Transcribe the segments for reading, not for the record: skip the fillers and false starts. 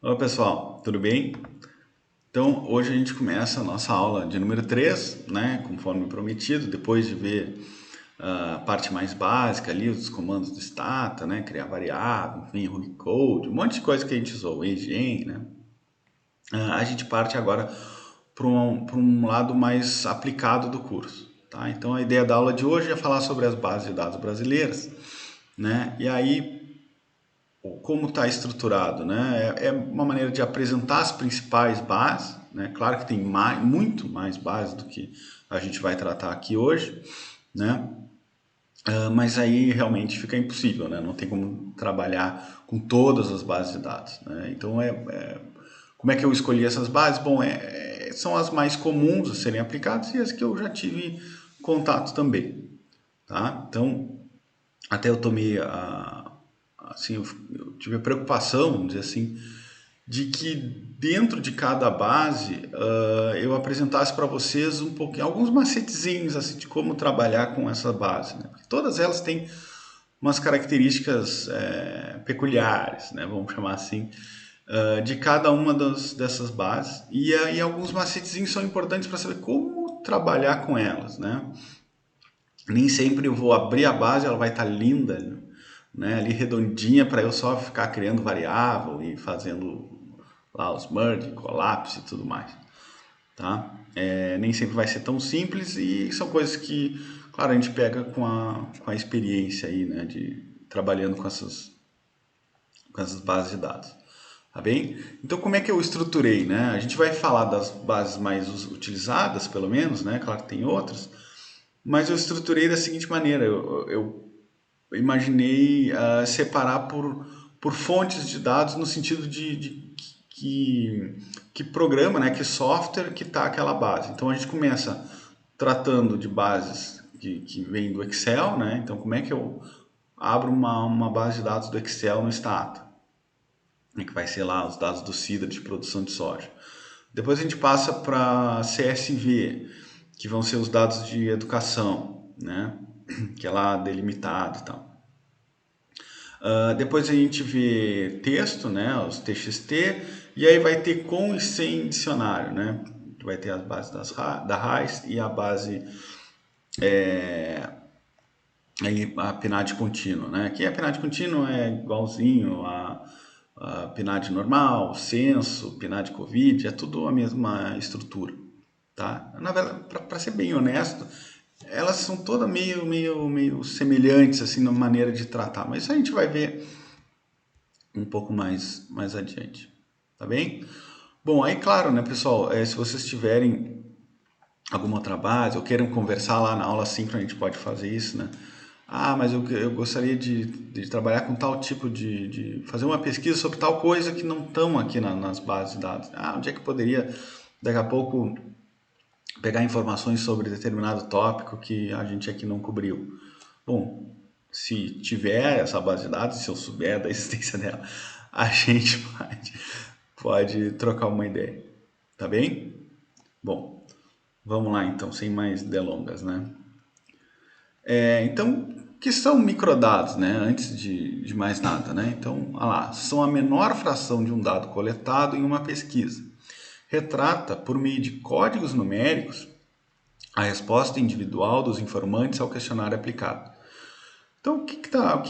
Olá pessoal, tudo bem? Então hoje a gente começa a nossa aula de número 3, né? Conforme prometido, depois de ver a parte mais básica ali, os comandos do Stata, né? Criar variável, enfim, Ruby Code, um monte de coisa que a gente usou, engen, né? A gente parte agora para um lado mais aplicado do curso, tá? Então a ideia da aula de hoje é falar sobre as bases de dados brasileiras, né? E aí como está estruturado, né? É uma maneira de apresentar as principais bases, né? Claro que tem muito mais bases do que a gente vai tratar aqui hoje, né? Mas aí realmente fica impossível, né? Não tem como trabalhar com todas as bases de dados, né? Então como é que eu escolhi essas bases? Bom, são as mais comuns a serem aplicadas e as que eu já tive contato também, tá? Então até eu tomei assim, eu tive a preocupação, vamos dizer assim, de que dentro de cada base eu apresentasse para vocês um pouquinho, alguns macetezinhos assim, de como trabalhar com essa base. Né? Porque todas elas têm umas características peculiares, né? Vamos chamar assim, de cada uma dessas bases. E aí alguns macetezinhos são importantes para saber como trabalhar com elas. Né? Nem sempre eu vou abrir a base, ela vai estar linda, né, ali redondinha para eu só ficar criando variável e fazendo lá os merge, collapse e tudo mais, tá? Nem sempre vai ser tão simples e são coisas que, claro, a gente pega com a experiência aí, né, de trabalhando com essas bases de dados, tá bem? Então, como é que eu estruturei, né? A gente vai falar das bases mais utilizadas, pelo menos, né? Claro que tem outras, mas eu estruturei da seguinte maneira: eu imaginei separar por fontes de dados no sentido de que programa, né, que software que está aquela base. Então a gente começa tratando de bases que vêm do Excel, né? Então como é que eu abro uma base de dados do Excel no Stata? Que vai ser lá os dados do Sidra de produção de soja. Depois a gente passa para CSV, que vão ser os dados de educação, né? Que é lá delimitado e tal. Depois a gente vê texto, né, os TXT, e aí vai ter com e sem dicionário, né? Vai ter as bases da RAIS e a base, aí a PNAD contínuo, né? Aqui a PNAD contínuo é igualzinho a PNAD normal, censo, PNAD Covid, é tudo a mesma estrutura, tá? Na verdade, para ser bem honesto, elas são todas meio semelhantes assim na maneira de tratar, mas isso a gente vai ver um pouco mais adiante, tá bem? Bom, aí claro, né, pessoal, se vocês tiverem alguma outra base ou queiram conversar lá na aula síncrona, a gente pode fazer isso, né? Ah, mas eu gostaria de trabalhar com tal tipo de fazer uma pesquisa sobre tal coisa que não estão aqui nas bases de dados. Ah, onde é que eu poderia, daqui a pouco, pegar informações sobre determinado tópico que a gente aqui não cobriu? Bom, se tiver essa base de dados, se eu souber da existência dela, a gente pode trocar uma ideia, tá bem? Bom, vamos lá então, sem mais delongas, né? Então, o que são microdados, né? Antes de mais nada, né? Então, olha lá, são a menor fração de um dado coletado em uma pesquisa. Retrata, por meio de códigos numéricos, a resposta individual dos informantes ao questionário aplicado. Então, o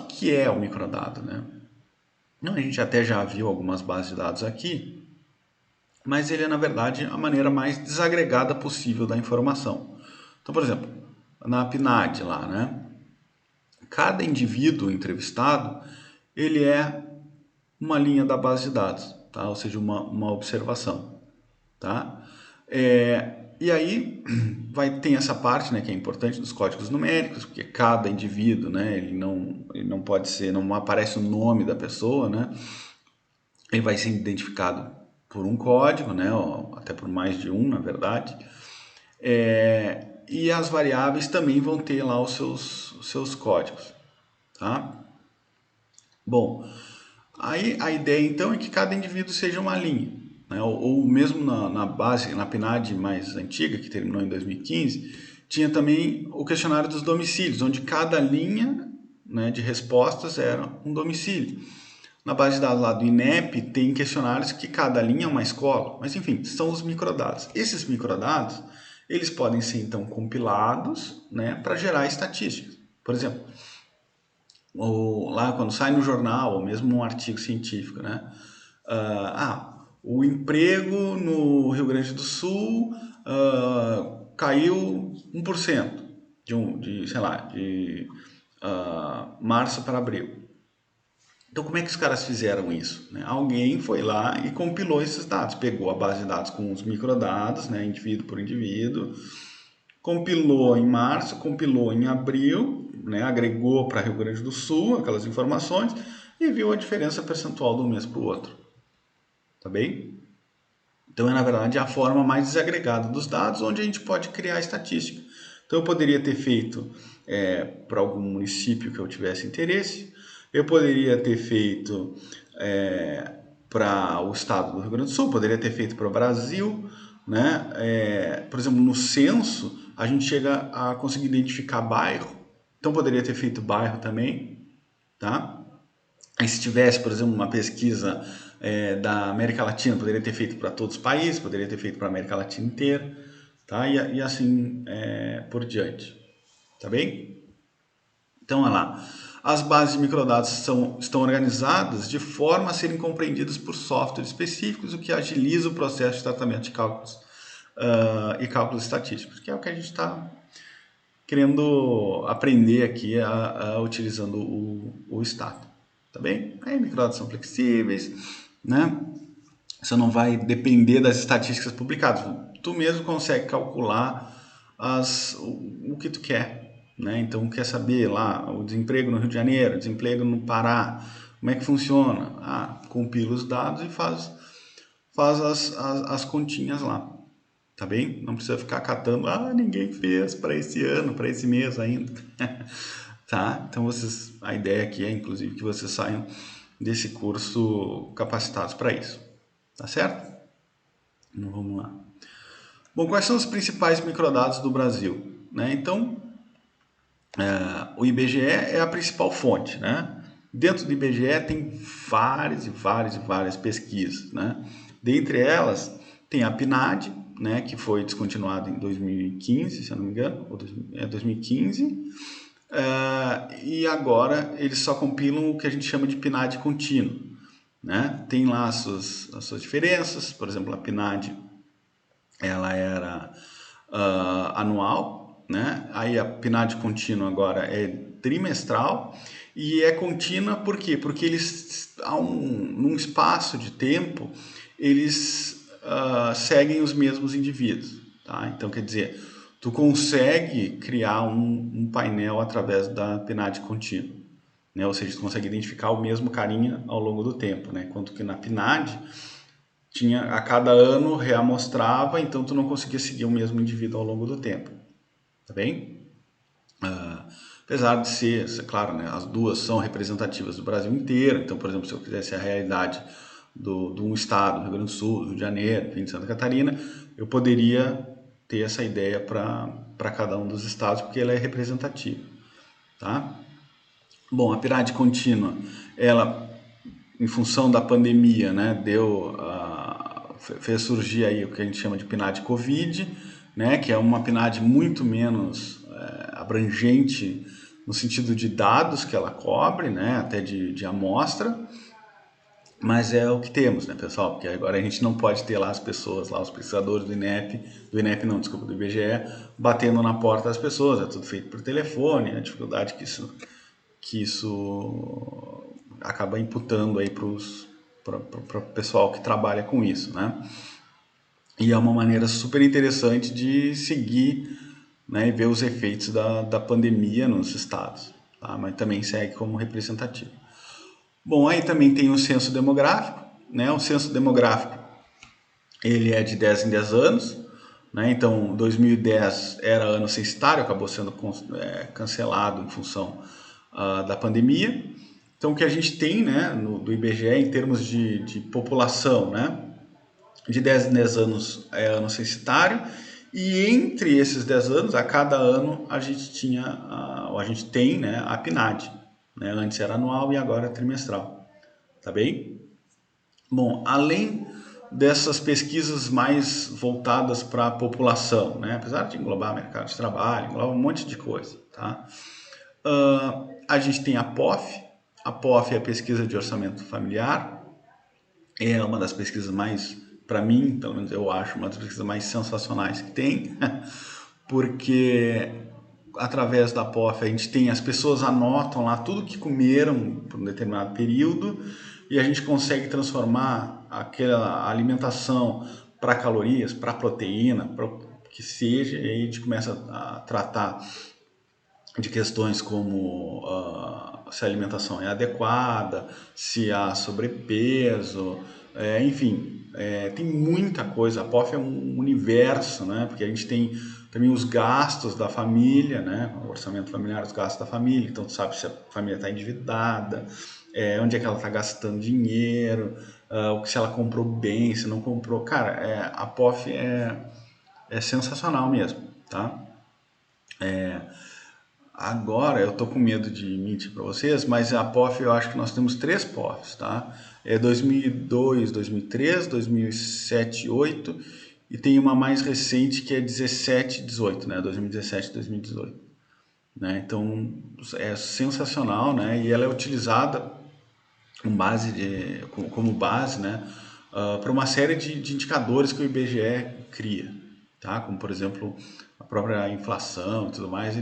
que é o microdado, né? A gente até já viu algumas bases de dados aqui, mas ele é, na verdade, a maneira mais desagregada possível da informação. Então, por exemplo, na PNAD lá, né? Cada indivíduo entrevistado, ele é uma linha da base de dados, tá? Ou seja, uma observação, tá? E aí tem essa parte, né, que é importante dos códigos numéricos, porque cada indivíduo, né, ele não pode ser, não aparece o nome da pessoa, né? Ele vai ser identificado por um código, né, ou até por mais de um, na verdade. E as variáveis também vão ter lá os seus códigos, tá? Bom, aí a ideia então é que cada indivíduo seja uma linha, né? Ou mesmo na base, na PNAD mais antiga, que terminou em 2015, tinha também o questionário dos domicílios, onde cada linha, né, de respostas era um domicílio. Na base de dados lá do INEP tem questionários que cada linha é uma escola, mas enfim, são os microdados. Esses microdados, eles podem ser então compilados, né, para gerar estatísticas. Por exemplo, lá quando sai no jornal, ou mesmo um artigo científico, né? O emprego no Rio Grande do Sul caiu 1% sei lá, de março para abril. Então, como é que os caras fizeram isso? Né? Alguém foi lá e compilou esses dados, pegou a base de dados com os microdados, né, indivíduo por indivíduo, compilou em março, compilou em abril, né, agregou para Rio Grande do Sul aquelas informações e viu a diferença percentual de um mês para o outro. Tá bem? Então, é na verdade a forma mais desagregada dos dados, onde a gente pode criar estatística. Então, eu poderia ter feito para algum município que eu tivesse interesse, eu poderia ter feito para o estado do Rio Grande do Sul, poderia ter feito para o Brasil, né? Por exemplo, no censo, a gente chega a conseguir identificar bairro, então poderia ter feito bairro também, tá? Aí, se tivesse, por exemplo, uma pesquisa da América Latina, poderia ter feito para todos os países, poderia ter feito para a América Latina inteira, tá? E assim por diante, tá bem? Então, olha lá. As bases de microdados estão organizadas de forma a serem compreendidas por softwares específicos, o que agiliza o processo de tratamento de cálculos e cálculos estatísticos, que é o que a gente está querendo aprender aqui utilizando o Stata. Tá bem? Aí, microdados são flexíveis, né? Você não vai depender das estatísticas publicadas. Tu mesmo consegue calcular o que tu quer, né? Então, quer saber lá o desemprego no Rio de Janeiro, desemprego no Pará, como é que funciona? Compila os dados e faz as continhas lá, tá bem? Não precisa ficar catando, ninguém fez para esse ano, para esse mês ainda. Tá? Então, a ideia aqui é, inclusive, que vocês saiam desse curso capacitados para isso. Tá certo? Então, vamos lá. Bom, quais são os principais microdados do Brasil? Né? Então, o IBGE é a principal fonte, né? Dentro do IBGE tem várias pesquisas, né? Dentre elas, tem a PNAD, né, que foi descontinuado em 2015, se eu não me engano, ou 2015, e agora eles só compilam o que a gente chama de PNAD contínuo, né? Tem lá as suas diferenças, por exemplo, a PNAD ela era anual, né? Aí a PNAD contínua agora é trimestral e é contínua por quê? Porque eles, num espaço de tempo, eles seguem os mesmos indivíduos, tá? Então, quer dizer, tu consegue criar um painel através da PNAD contínua, né? Ou seja, tu consegue identificar o mesmo carinha ao longo do tempo, né? Enquanto que na PNAD tinha a cada ano reamostrava, então tu não conseguia seguir o mesmo indivíduo ao longo do tempo, tá bem? Apesar de ser, claro, né, as duas são representativas do Brasil inteiro, então, por exemplo, se eu quisesse a realidade de um estado, do Rio Grande do Sul, do Rio de Janeiro, enfim, de Santa Catarina, eu poderia ter essa ideia para cada um dos estados, porque ela é representativa, tá? Bom, a PNAD contínua, ela, em função da pandemia, né, fez surgir aí o que a gente chama de PNAD Covid, né, que é uma PNAD muito menos abrangente no sentido de dados que ela cobre, né, até de amostra, mas é o que temos, né, pessoal? Porque agora a gente não pode ter lá as pessoas, lá os pesquisadores do INEP não, desculpa, do IBGE, batendo na porta das pessoas, é tudo feito por telefone, a dificuldade que isso acaba imputando aí para o pessoal que trabalha com isso, né? E é uma maneira super interessante de seguir, né, e ver os efeitos da pandemia nos estados, tá? Mas também segue como representativo. Bom, aí também tem o censo demográfico, né? O censo demográfico, ele é de 10 em 10 anos, né? Então, 2010 era ano censitário, acabou sendo cancelado em função da pandemia. Então, o que a gente tem, né, do IBGE em termos de população, né, de 10 em 10 anos é ano censitário, e entre esses 10 anos, a cada ano, a gente tem, né, a PNAD. Né? Antes era anual e agora é trimestral. tá bem? Bom, além dessas pesquisas mais voltadas para a população, né? Apesar de englobar mercado de trabalho, engloba um monte de coisa, tá? A gente tem a POF. A POF é a pesquisa de orçamento familiar. É uma das pesquisas mais, para mim, pelo menos eu acho, uma das pesquisas mais sensacionais que tem, porque através da POF a gente tem, as pessoas anotam lá tudo que comeram por um determinado período e a gente consegue transformar aquela alimentação para calorias, para proteína, para o que seja, e aí a gente começa a tratar de questões como se a alimentação é adequada, se há sobrepeso, enfim, tem muita coisa. A POF é um universo, né? Porque a gente tem também os gastos da família, né? O orçamento familiar, os gastos da família. Então, tu sabe se a família está endividada, onde é que ela está gastando dinheiro, se ela comprou bem, se não comprou. Cara, a POF é sensacional mesmo, tá? Agora eu tô com medo de mentir para vocês, mas a POF eu acho que nós temos três POFs, tá? É 2002, 2003, 2007, 2008 e tem uma mais recente que é 17, 18, né? 2017, 2018, né? Então é sensacional, né? E ela é utilizada como base, né? Para uma série de indicadores que o IBGE cria, tá? Como por exemplo a própria inflação e tudo mais,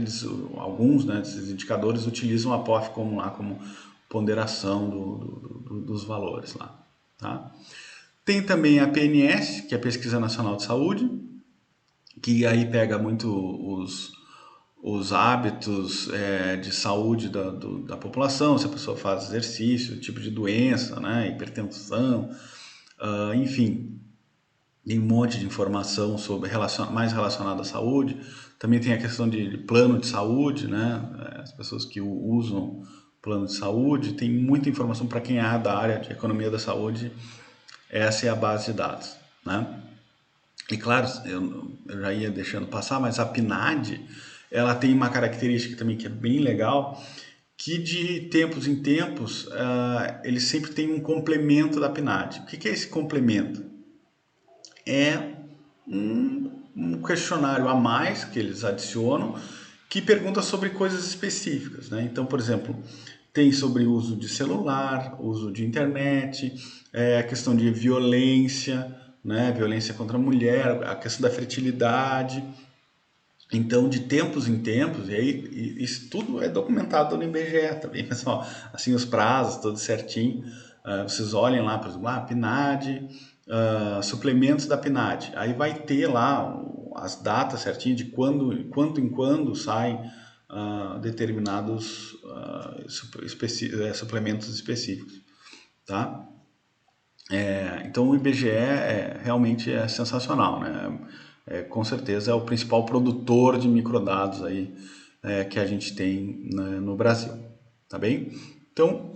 alguns, né, desses indicadores utilizam a POF como ponderação dos valores lá, tá? Tem também a PNS, que é a Pesquisa Nacional de Saúde, que aí pega muito os hábitos de saúde da população, se a pessoa faz exercício, tipo de doença, né, hipertensão, enfim, tem um monte de informação sobre mais relacionada à saúde. Também tem a questão de plano de saúde, né? As pessoas que usam plano de saúde, tem muita informação para quem é da área de economia da saúde. Essa é a base de dados, né? E claro, eu já ia deixando passar, mas a PNAD, ela tem uma característica também que é bem legal, que de tempos em tempos, ele sempre tem um complemento da PNAD. O que é esse complemento? É um questionário a mais que eles adicionam que pergunta sobre coisas específicas, né? Então, por exemplo, tem sobre uso de celular, uso de internet, a questão de violência, né? Violência contra a mulher, a questão da fertilidade. Então, de tempos em tempos, e aí isso tudo é documentado no IBGE também, pessoal. Assim, os prazos, tudo certinho. Vocês olhem lá, por exemplo, PNAD, suplementos da PNAD. Aí vai ter lá as datas certinho de quanto em quando saem determinados suplementos específicos, tá? Então o IBGE realmente é sensacional, né? Com certeza é o principal produtor de microdados aí que a gente tem, né, no Brasil, tá bem? Então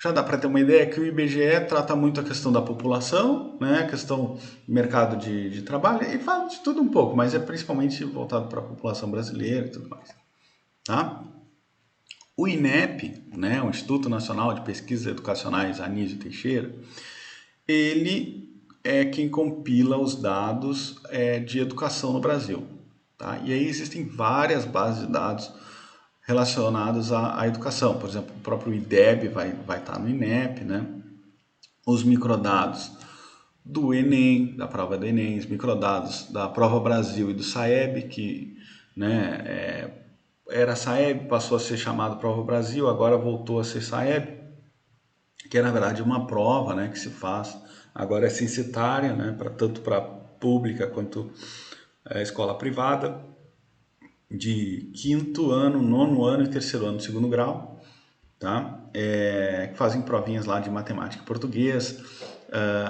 já dá para ter uma ideia que o IBGE trata muito a questão da população, né? A questão do mercado de trabalho e fala de tudo um pouco, mas é principalmente voltado para a população brasileira e tudo mais, tá? O INEP, né, o Instituto Nacional de Pesquisas Educacionais Anísio Teixeira, ele é quem compila os dados de educação no Brasil, tá? E aí existem várias bases de dados relacionadas à educação. Por exemplo, o próprio IDEB vai estar no INEP, né? Os microdados do Enem, da prova do Enem, os microdados da Prova Brasil e do SAEB, que, né, era SAEB, passou a ser chamado Prova Brasil, agora voltou a ser SAEB, que é na verdade uma prova, né, que se faz, agora é censitária, né, tanto para pública quanto escola privada, de quinto ano, nono ano e terceiro ano, segundo grau, tá? Que fazem provinhas lá de matemática e português.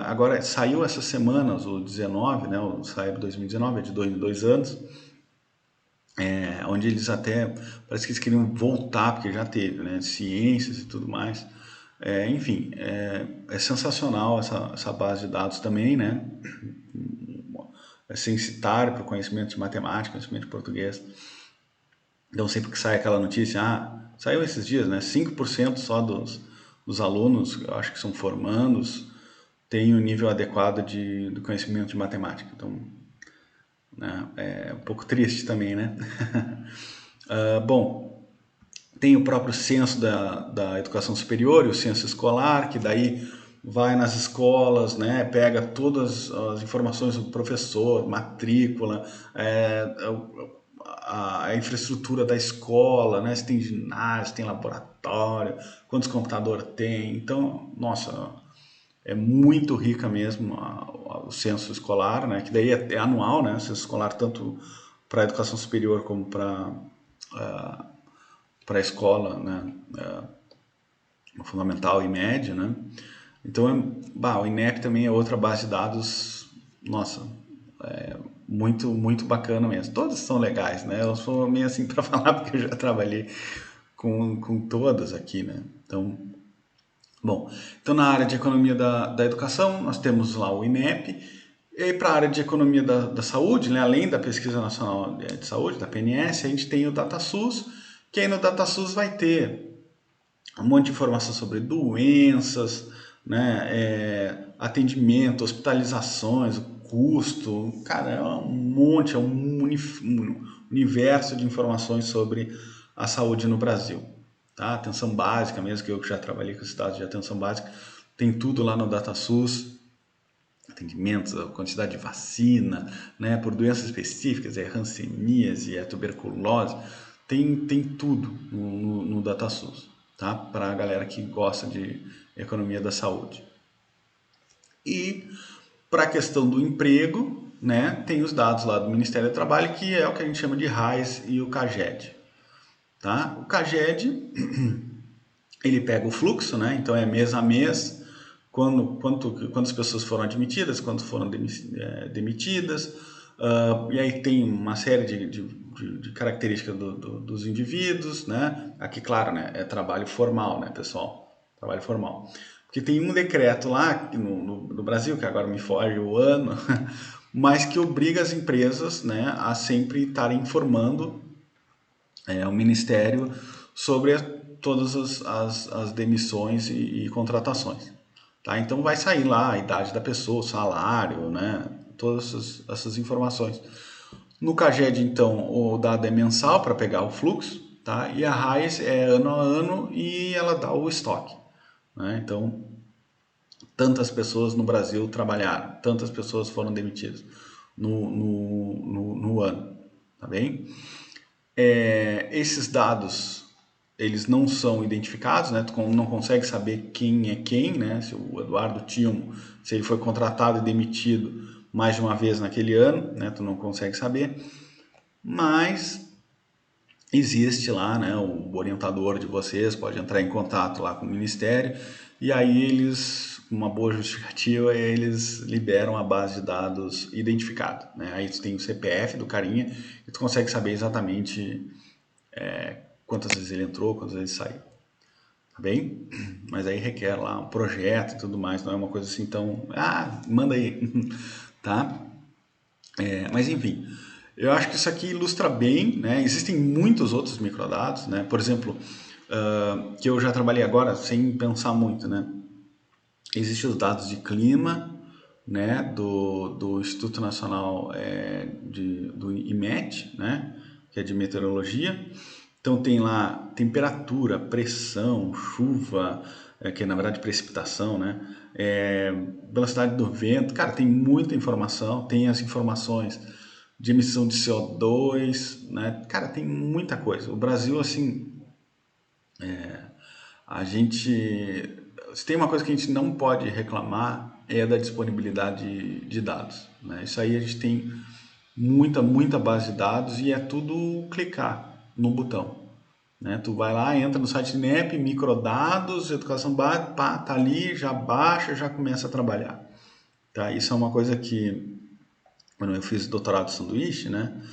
Agora saiu essa semana o 19, né, o SAEB 2019, é de 2 em 2 anos, onde eles até, parece que eles queriam voltar, porque já teve, né, ciências e tudo mais. Enfim, é sensacional essa base de dados também, né? É censitário para o conhecimento de matemática, conhecimento de português. Então, sempre que sai aquela notícia, saiu esses dias, né? 5% só dos alunos, eu acho que são formandos, têm o nível adequado do conhecimento de matemática. Então, né, é um pouco triste também, né? Bom, tem o próprio censo da educação superior e o censo escolar, que daí vai nas escolas, né, pega todas as informações do professor, matrícula, a infraestrutura da escola, né, se tem ginásio, se tem laboratório, quantos computadores tem. Então, nossa, é muito rica mesmo o censo escolar, né, que daí é anual, né, o censo escolar tanto para a educação superior como para a escola, né, fundamental e média, né? Então, o INEP também é outra base de dados, nossa, muito bacana mesmo. Todas são legais, né? Eu sou meio assim para falar porque eu já trabalhei com todas aqui, né? Então, bom, então na área de economia da educação, nós temos lá o INEP, e aí para a área de economia da saúde, né, além da Pesquisa Nacional de Saúde, da PNS, a gente tem o DataSUS, que aí no DataSUS vai ter um monte de informação sobre doenças, né, atendimento, hospitalizações, o custo, cara, é um monte, um universo de informações sobre a saúde no Brasil. Tá? Atenção básica mesmo, que eu já trabalhei com esses dados de atenção básica, tem tudo lá no DataSUS, atendimentos, a quantidade de vacina, né, por doenças específicas, hanseníase, tuberculose, tem tudo no DataSUS, tá? Para a galera que gosta de economia da saúde. E para a questão do emprego, né, tem os dados lá do Ministério do Trabalho, que é o que a gente chama de RAIS e o CAGED. Tá? O CAGED, ele pega o fluxo, né? Então é mês a mês, quantas pessoas foram admitidas, quantas foram demitidas, e aí tem uma série de características dos indivíduos, né? Aqui, claro, né? É trabalho formal, né, pessoal? Trabalho formal. Porque tem um decreto lá no Brasil, que agora me foge o ano, mas que obriga as empresas, né, a sempre estarem informando o Ministério sobre todas as demissões e contratações. Tá? Então vai sair lá a idade da pessoa, o salário, né? Todas essas informações. No CAGED, então, o dado é mensal para pegar o fluxo, tá? E a RAIS é ano a ano e ela dá o estoque. Né? Então, tantas pessoas no Brasil trabalharam, tantas pessoas foram demitidas no ano, tá bem? Esses dados eles não são identificados, né? Tu não consegue saber quem é quem, né? Se o Eduardo Tilmo, se ele foi contratado e demitido mais de uma vez naquele ano, né? Tu não consegue saber, mas existe lá, né? O orientador de vocês pode entrar em contato lá com o Ministério e aí eles, uma boa justificativa, eles liberam a base de dados identificada, né? Aí tu tem o CPF do carinha e tu consegue saber exatamente quantas vezes ele entrou, quantas vezes saiu. Tá bem? Mas aí requer lá um projeto e tudo mais, não é uma coisa assim tão. Ah, manda aí. Tá? Mas enfim, eu acho que isso aqui ilustra bem, né? Existem muitos outros microdados, né? Por exemplo, que eu já trabalhei agora sem pensar muito, né? Existem os dados de clima, né? Do Instituto Nacional do IMET, né? Que é de meteorologia. Então tem lá temperatura, pressão, chuva, que é na verdade precipitação, né? Velocidade do vento, cara, tem muita informação, tem as informações de emissão de CO2, né? Cara, tem muita coisa. O Brasil, assim, a gente, se tem uma coisa que a gente não pode reclamar é da disponibilidade de dados, né? Isso aí a gente tem muita base de dados e é tudo clicar no botão. Né? Tu vai lá, entra no site INEP, microdados, educação básica, pá, tá ali, já baixa, já começa a trabalhar. Tá? Isso é uma coisa que, quando eu fiz doutorado de sanduíche, né?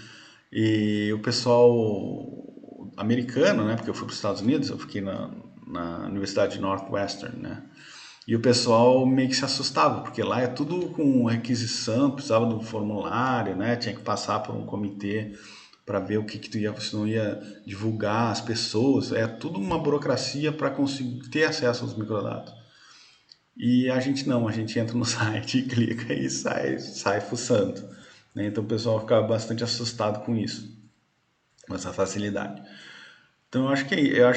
E o pessoal americano, né? Porque eu fui para os Estados Unidos, eu fiquei na Universidade de Northwestern, né? E o pessoal meio que se assustava, porque lá é tudo com requisição, precisava de um formulário, né? Tinha que passar por um comitê para ver o que tu ia, se não ia divulgar as pessoas, é tudo uma burocracia para conseguir ter acesso aos microdados. E a gente não, a gente entra no site e clica e sai fuçando, né? Então o pessoal fica bastante assustado com isso, com essa facilidade. Então eu acho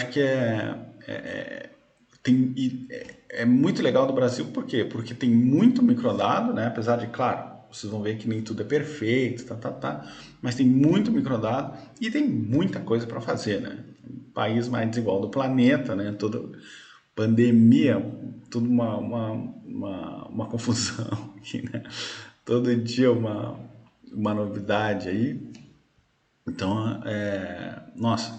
que é muito legal do Brasil, por quê? Porque tem muito microdado, né? Apesar de, claro, vocês vão ver que nem tudo é perfeito, mas tem muito microdado e tem muita coisa para fazer, né? O país mais desigual do planeta, né? Toda pandemia, tudo uma confusão aqui, né? Todo dia uma novidade aí. Então, nossa,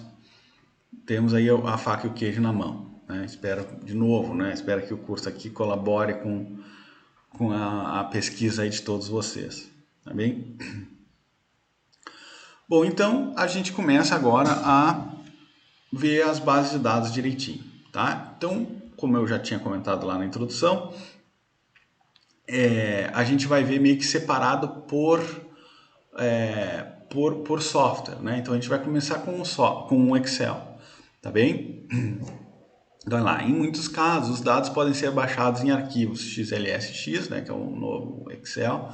temos aí a faca e o queijo na mão, né? Espero, de novo, né? Espero que o curso aqui colabore com a pesquisa aí de todos vocês, tá bem? Bom, então a gente começa agora a ver as bases de dados direitinho, tá? Então, como eu já tinha comentado lá na introdução, a gente vai ver meio que separado por software, né? Então a gente vai começar com o Excel, tá bem? Então, lá, em muitos casos, os dados podem ser baixados em arquivos XLSX, né, que é o novo Excel,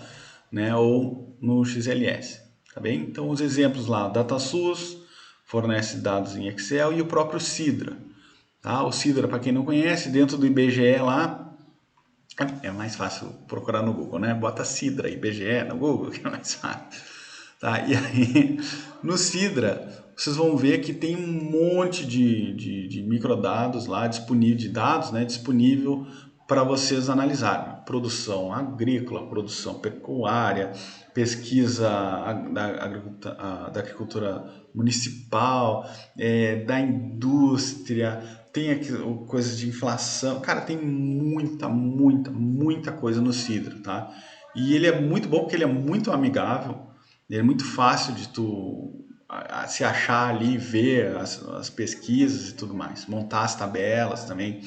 né, ou no XLS, tá bem? Então, os exemplos lá, DataSource fornece dados em Excel e o próprio Sidra, tá? O Sidra, para quem não conhece, dentro do IBGE lá, é mais fácil procurar no Google, né? Bota Sidra IBGE no Google, que é mais fácil. Tá? E aí, no Sidra, vocês vão ver que tem um monte de microdados lá disponível, de dados, né, disponível para vocês analisarem. Produção agrícola, produção pecuária, pesquisa da agricultura municipal, da indústria, tem aqui coisas de inflação. Cara, tem muita coisa no Sidra, tá? E ele é muito bom porque ele é muito amigável, ele é muito fácil de tu se achar ali, ver as pesquisas e tudo mais, montar as tabelas também,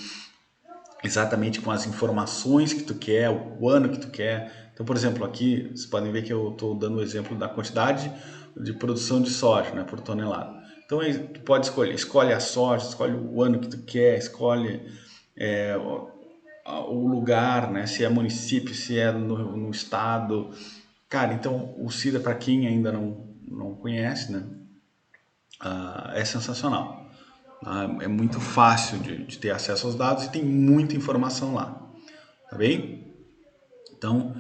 exatamente com as informações que tu quer, o ano que tu quer. Então, por exemplo, aqui vocês podem ver que eu estou dando o exemplo da quantidade de produção de soja, né, por tonelada. Então, tu pode escolhe a soja, escolhe o ano que tu quer, escolhe é, o lugar, né, se é município, se é no estado. Cara, então o Cida, para quem ainda não conhece, né, é sensacional. É muito fácil de ter acesso aos dados e tem muita informação lá, tá bem? Então,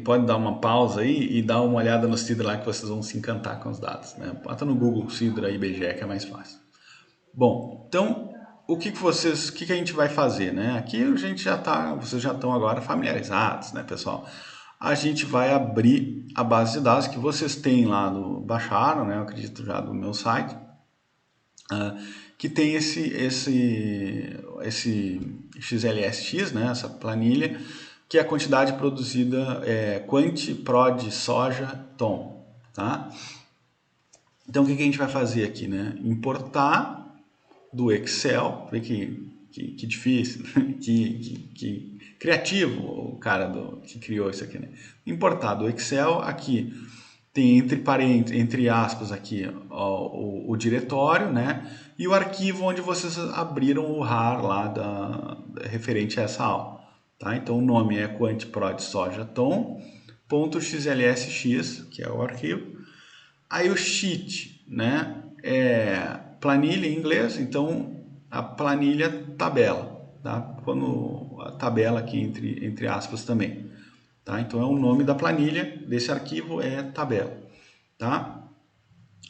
pode dar uma pausa aí e dar uma olhada no Sidra lá que vocês vão se encantar com os dados, né? Bota no Google Sidra IBGE que é mais fácil. Bom, então o que a gente vai fazer, né? Aqui a gente vocês já estão agora familiarizados, né, pessoal? A gente vai abrir a base de dados que vocês têm lá baixaram, né? Eu acredito já do meu site, que tem esse XLSX, né? Essa planilha, que é a quantidade produzida, quanti, prod, soja, tom, tá? Então o que a gente vai fazer aqui, né? Importar do Excel, vê que difícil, que criativo o cara que criou isso aqui, né? Importar do Excel, aqui tem entre aspas aqui o diretório, né? E o arquivo onde vocês abriram o RAR lá referente a essa aula, tá? Então o nome é quantprod.sojatom.xlsx, que é o arquivo. Aí o sheet, né? Planilha em inglês, então a planilha tabela, tá? Quando a tabela aqui entre aspas também, tá? Então é o nome da planilha desse arquivo é tabela, tá?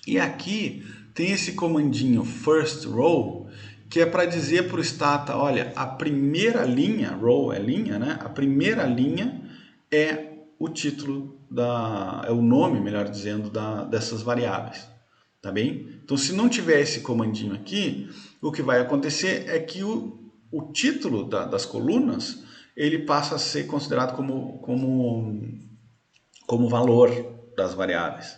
E aqui tem esse comandinho first row, que é para dizer para o Stata, olha, a primeira linha, row é linha, né? A primeira linha é o título é o nome, melhor dizendo, dessas variáveis, tá bem? Então, se não tiver esse comandinho aqui, o que vai acontecer é que o título das colunas, ele passa a ser considerado como valor das variáveis,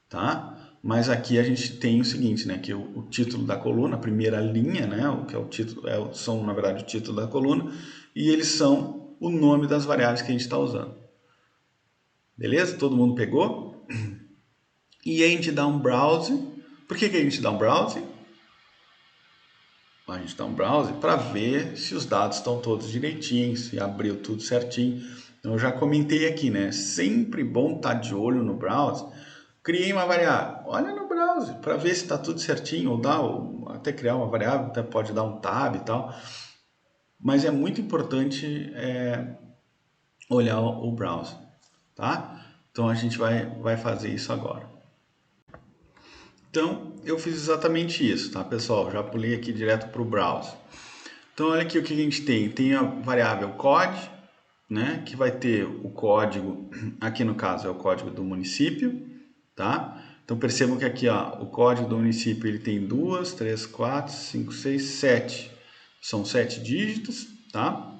tá? Mas aqui a gente tem o seguinte, né, que o título da coluna, a primeira linha, né, o que é o título, são na verdade o título da coluna, e eles são o nome das variáveis que a gente está usando. Beleza? Todo mundo pegou? e a gente dá um browse. Por que a gente dá um browse? A gente dá um browse para ver se os dados estão todos direitinhos, se abriu tudo certinho. Então, eu já comentei aqui, né? Sempre bom estar de olho no browse. Criei uma variável, olha no browser para ver se está tudo certinho, ou até criar uma variável, até pode dar um tab e tal. Mas é muito importante olhar o browser, tá? Então a gente vai fazer isso agora. Então eu fiz exatamente isso, tá, pessoal? Já pulei aqui direto para o browser. Então olha aqui o que a gente tem. Tem a variável code, né? Que vai ter o código, aqui no caso é o código do município, tá? Então percebam que aqui, ó, o código do município ele tem 2, 3, 4, 5, 6, 7. São 7 dígitos, tá?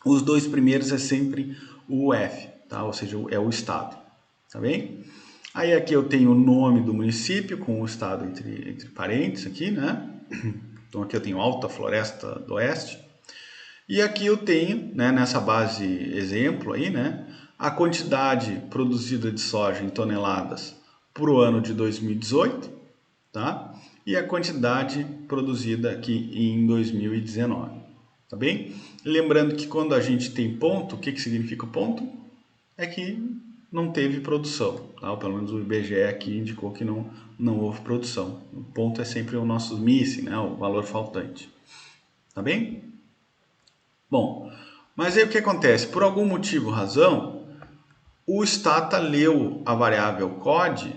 Os dois primeiros é sempre o F, tá? Ou seja, é o estado, tá bem? Aí aqui eu tenho o nome do município com o estado entre parênteses aqui, né? Então aqui eu tenho Alta Floresta do Oeste. E aqui eu tenho, né, nessa base exemplo aí, né, a quantidade produzida de soja em toneladas para o ano de 2018, tá? E a quantidade produzida aqui em 2019, tá bem? Lembrando que quando a gente tem ponto, o que significa ponto? É que não teve produção, tá? Ou pelo menos o IBGE aqui indicou que não houve produção. O ponto é sempre o nosso missing, né, o valor faltante, tá bem? Bom, mas aí o que acontece? Por algum motivo, razão, o Stata leu a variável code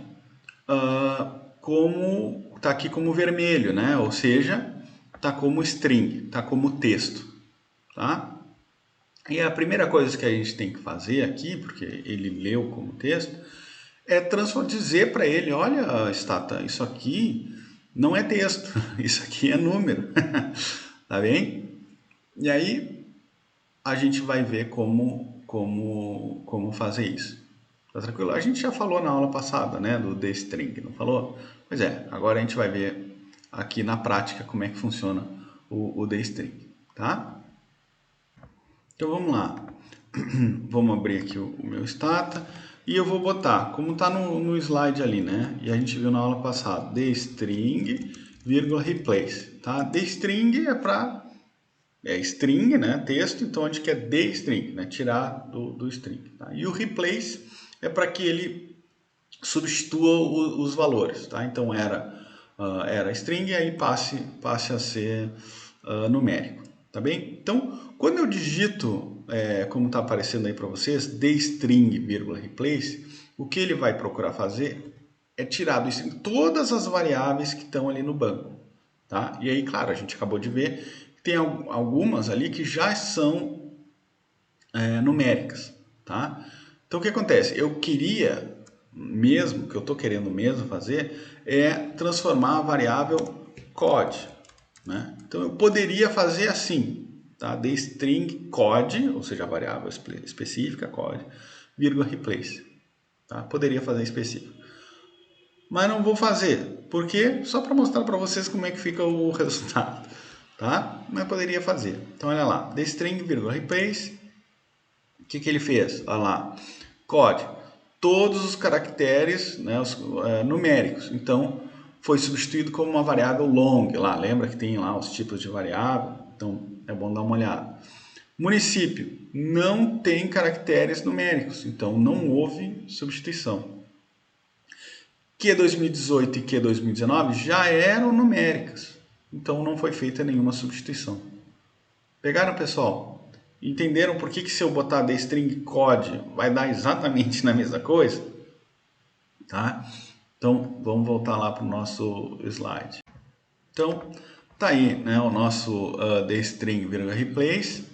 como está aqui como vermelho, né? Ou seja, está como string, está como texto, tá? E a primeira coisa que a gente tem que fazer aqui, porque ele leu como texto, é dizer para ele, olha, Stata, isso aqui não é texto, isso aqui é número, tá bem? E aí a gente vai ver como fazer isso. Tá tranquilo? A gente já falou na aula passada, né, do dstring, não falou? Pois é, agora a gente vai ver aqui na prática como é que funciona o dstring, tá? Então vamos lá. Vamos abrir aqui o meu stata e eu vou botar, como está no slide ali, né? E a gente viu na aula passada, dstring, vírgula, replace, tá? Dstring é para string, né, texto, então a gente quer dstring, né, tirar do string. Tá? E o replace é para que ele substitua os valores. Tá? Então era string e aí passe a ser numérico. Tá bem? Então, quando eu digito, como está aparecendo aí para vocês, dstring, vírgula, replace, o que ele vai procurar fazer é tirar do string todas as variáveis que estão ali no banco. Tá? E aí, claro, a gente acabou de ver tem algumas ali que já são numéricas, tá? Então o que acontece? Eu queria mesmo, que eu estou querendo mesmo fazer, é transformar a variável code, né? Então eu poderia fazer assim, tá? De string code, ou seja, a variável específica code, vírgula replace, tá? Poderia fazer específico. Mas não vou fazer, porque só para mostrar para vocês como é que fica o resultado, tá? Mas poderia fazer. Então olha lá, the string, vírgula, replace, o que ele fez? Olha lá, code, todos os caracteres, né, os numéricos. Então foi substituído como uma variável long, lá, lembra que tem lá os tipos de variável? Então é bom dar uma olhada. Município, não tem caracteres numéricos, então não houve substituição. Q 2018 e Q 2019 já eram numéricas, então não foi feita nenhuma substituição. Pegaram, pessoal? Entenderam por que se eu botar the string code vai dar exatamente na mesma coisa? Tá? Então vamos voltar lá para o nosso slide. Então tá aí, né, o nosso the string replace.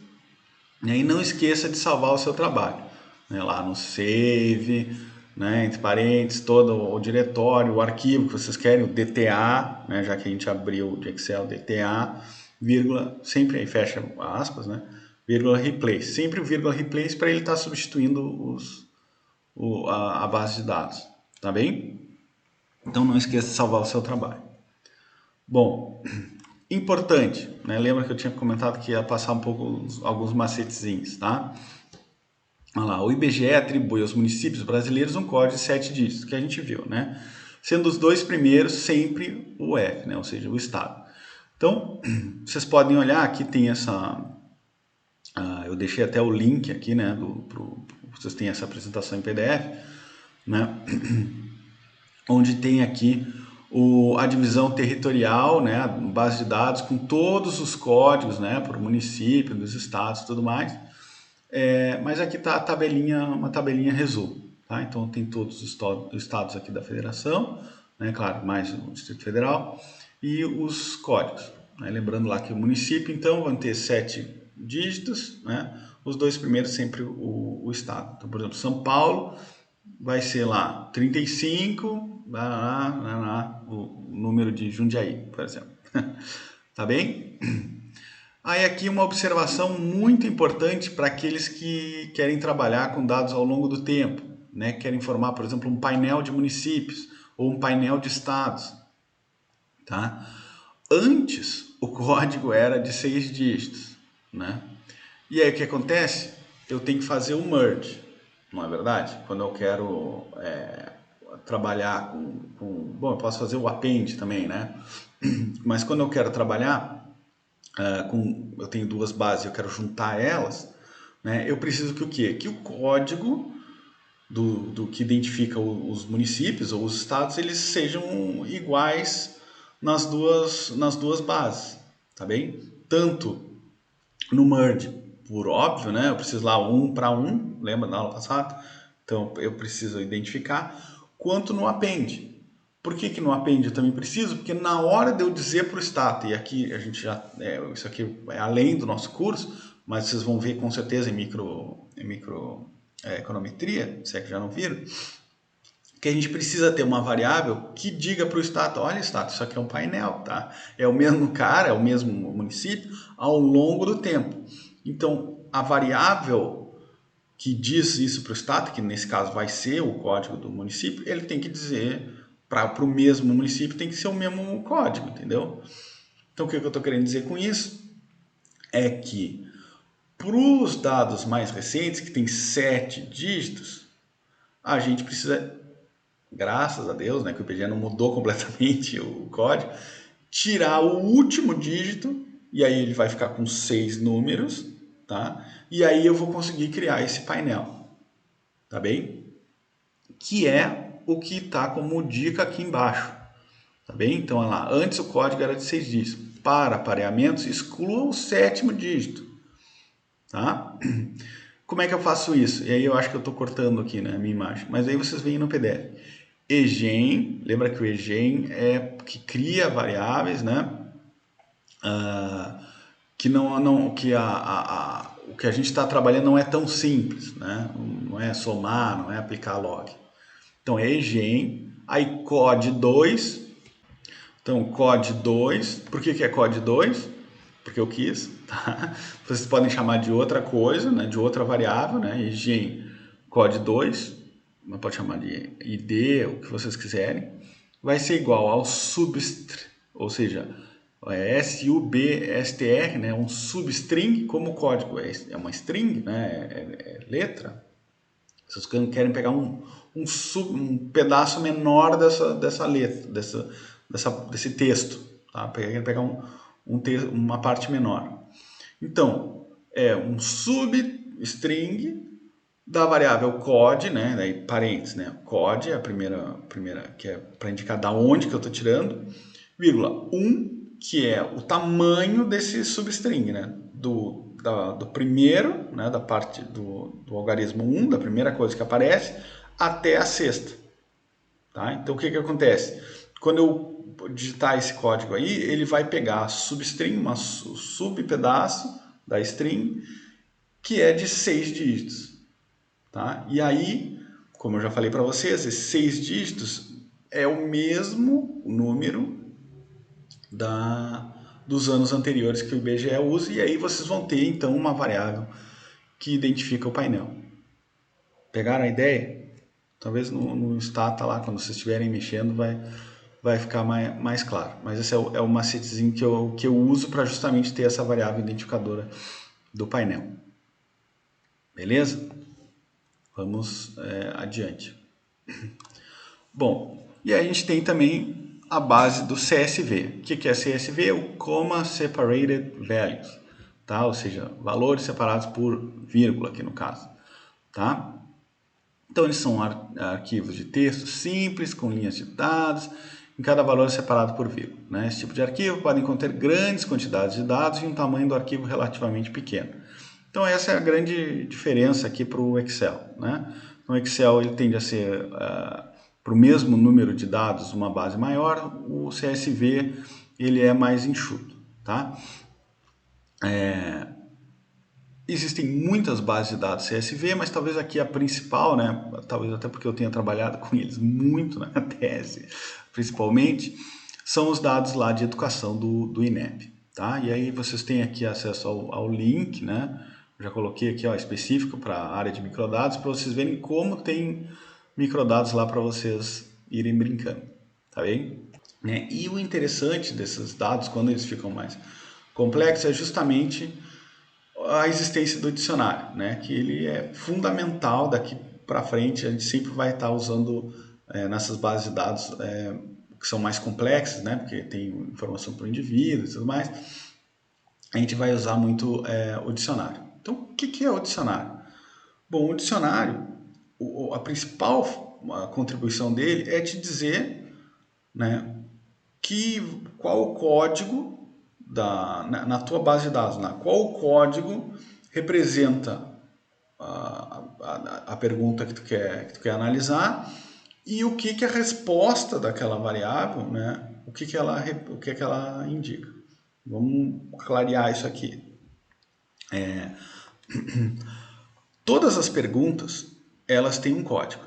E aí não esqueça de salvar o seu trabalho, né, lá no save, né, entre parênteses, todo o diretório, o arquivo que vocês querem, o DTA, né, já que a gente abriu de Excel, DTA, vírgula, sempre aí fecha aspas, né, vírgula replace, sempre o vírgula replace para ele estar substituindo a base de dados, tá bem? Então não esqueça de salvar o seu trabalho. Bom, importante, né? Lembra que eu tinha comentado que ia passar um pouco alguns macetezinhos, tá? Olha lá, o IBGE atribui aos municípios brasileiros um código de 7 dígitos, que a gente viu, né? Sendo os dois primeiros sempre o F, né? Ou seja, o estado. Então, vocês podem olhar, aqui tem essa... eu deixei até o link aqui, né? Vocês têm essa apresentação em PDF, né? Onde tem aqui a divisão territorial, né? A base de dados com todos os códigos, né? Por município, dos estados e tudo mais. Mas aqui está uma tabelinha resumo, tá? Então tem todos os estados aqui da federação, né? Claro, mais o Distrito Federal, e os códigos, né? Lembrando lá que o município, então, vão ter 7 dígitos, né? Os dois primeiros sempre o estado. Então, por exemplo, São Paulo vai ser lá 35, o número de Jundiaí, por exemplo. Tá bem? Aí aqui uma observação muito importante para aqueles que querem trabalhar com dados ao longo do tempo, né? Querem formar, por exemplo, um painel de municípios ou um painel de estados, tá? Antes, o código era de 6 dígitos, né? E aí o que acontece? Eu tenho que fazer o merge, não é verdade? Quando eu quero trabalhar bom, eu posso fazer o append também, né? Mas quando eu quero trabalhar eu tenho duas bases, eu quero juntar elas, né? Eu preciso que o quê? Que o código do que identifica os municípios ou os estados, eles sejam iguais nas duas bases, tá bem? Tanto no merge, por óbvio, né? Eu preciso lá 1 para 1, lembra da aula passada? Então eu preciso identificar, quanto no append. Por que no append eu também preciso? Porque na hora de eu dizer para o status, e aqui a gente já, isso aqui é além do nosso curso, mas vocês vão ver com certeza em econometria, se é que já não viram, que a gente precisa ter uma variável que diga para o status, olha status, isso aqui é um painel, tá? É o mesmo cara, é o mesmo município ao longo do tempo. Então, a variável que diz isso para o status, que nesse caso vai ser o código do município, ele tem que dizer para o mesmo município, tem que ser o mesmo código, entendeu? Então, o que eu estou querendo dizer com isso é que para os dados mais recentes, que tem 7 dígitos, a gente precisa, graças a Deus, né, que o IBGE não mudou completamente o código, tirar o último dígito, e aí ele vai ficar com 6 números, tá? E aí eu vou conseguir criar esse painel, tá bem? Que é o que está como dica aqui embaixo, tá bem? Então, olha lá, antes o código era de 6 dígitos. Para pareamentos, exclua o 7º dígito, tá? Como é que eu faço isso? E aí eu acho que eu estou cortando aqui, né, a minha imagem, mas aí vocês veem no PDF. Egen, lembra que o Egen é que cria variáveis, né? Que o que a gente está trabalhando não é tão simples, né? Não é somar, não é aplicar log. Então é Egen, aí code 2. Então code 2, por que é code 2? Porque eu quis, tá? Vocês podem chamar de outra coisa, né? De outra variável, né? Egen code 2, mas pode chamar de id, o que vocês quiserem. Vai ser igual ao substr, ou seja, substr, né? Um substring, como o código é uma string, né? É letra. Vocês querem pegar um pedaço menor dessa letra, desse texto, tá? Querem pegar uma parte menor. Então, é um substring da variável code, né? Daí parênteses, né? Code é a primeira que é para indicar da onde que eu estou tirando, vírgula 1, que é o tamanho desse substring, né? Do primeiro, né? Da parte do algarismo 1, da primeira coisa que aparece, até a sexta. Tá? Então o que acontece? Quando eu digitar esse código aí, ele vai pegar a substring, um subpedaço da string, que é de 6 dígitos. Tá? E aí, como eu já falei para vocês, esses 6 dígitos é o mesmo número dos anos anteriores que o IBGE usa, e aí vocês vão ter então uma variável que identifica o painel. Pegaram a ideia? Talvez no stata lá, quando vocês estiverem mexendo, vai ficar mais claro. Mas esse é o macetezinho que eu uso para justamente ter essa variável identificadora do painel. Beleza? Vamos adiante. Bom, e aí a gente tem também a base do CSV. O que é CSV? O Comma Separated Values, tá? Ou seja, valores separados por vírgula aqui no caso, tá? Então eles são arquivos de texto simples, com linhas de dados, em cada valor é separado por vírgula, né? Esse tipo de arquivo pode conter grandes quantidades de dados e um tamanho do arquivo relativamente pequeno. Então essa é a grande diferença aqui para o Excel, né? No Excel ele tende a ser para o mesmo número de dados uma base maior, o CSV ele é mais enxuto, tá? Existem muitas bases de dados CSV, mas talvez aqui a principal, né? Talvez até porque eu tenha trabalhado com eles muito na tese, principalmente, são os dados lá de educação do INEP, tá? E aí vocês têm aqui acesso ao link, né? Já coloquei aqui, ó, específico para a área de microdados, para vocês verem como tem microdados lá para vocês irem brincando, tá bem? Né? E o interessante desses dados, quando eles ficam mais complexos, é justamente a existência do dicionário, né? Que ele é fundamental daqui para frente, a gente sempre vai estar usando nessas bases de dados que são mais complexas, né? Porque tem informação para o indivíduo e tudo mais, a gente vai usar muito o dicionário. Então, o que é o dicionário? Bom, o dicionário, a principal contribuição dele é te dizer, né, qual o código na tua base de dados, qual o código representa a pergunta que tu quer analisar e o que a resposta daquela variável, né, o que ela indica. Vamos clarear isso aqui. Todas as perguntas, elas têm um código,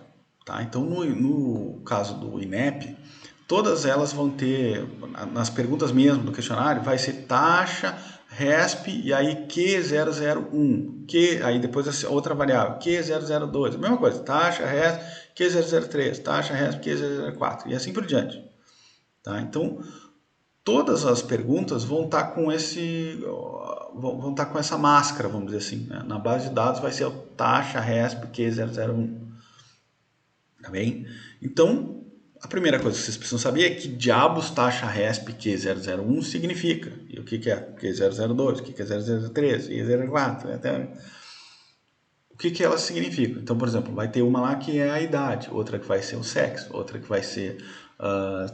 tá? Então, no caso do INEP, todas elas vão ter, nas perguntas mesmo do questionário, vai ser taxa, RESP e aí Q001, aí depois a outra variável, Q002, a mesma coisa, taxa, RESP, Q003, taxa, RESP, Q004 e assim por diante, tá? Então, todas as perguntas vão estar com essa máscara, vamos dizer assim, né? Na base de dados vai ser a taxa RESP Q001, tá bem? Então, a primeira coisa que vocês precisam saber é que diabos taxa RESP Q001 significa. E o que é Q002, o que é 003, Q04, até o que elas significam. Então, por exemplo, vai ter uma lá que é a idade, outra que vai ser o sexo, outra que vai ser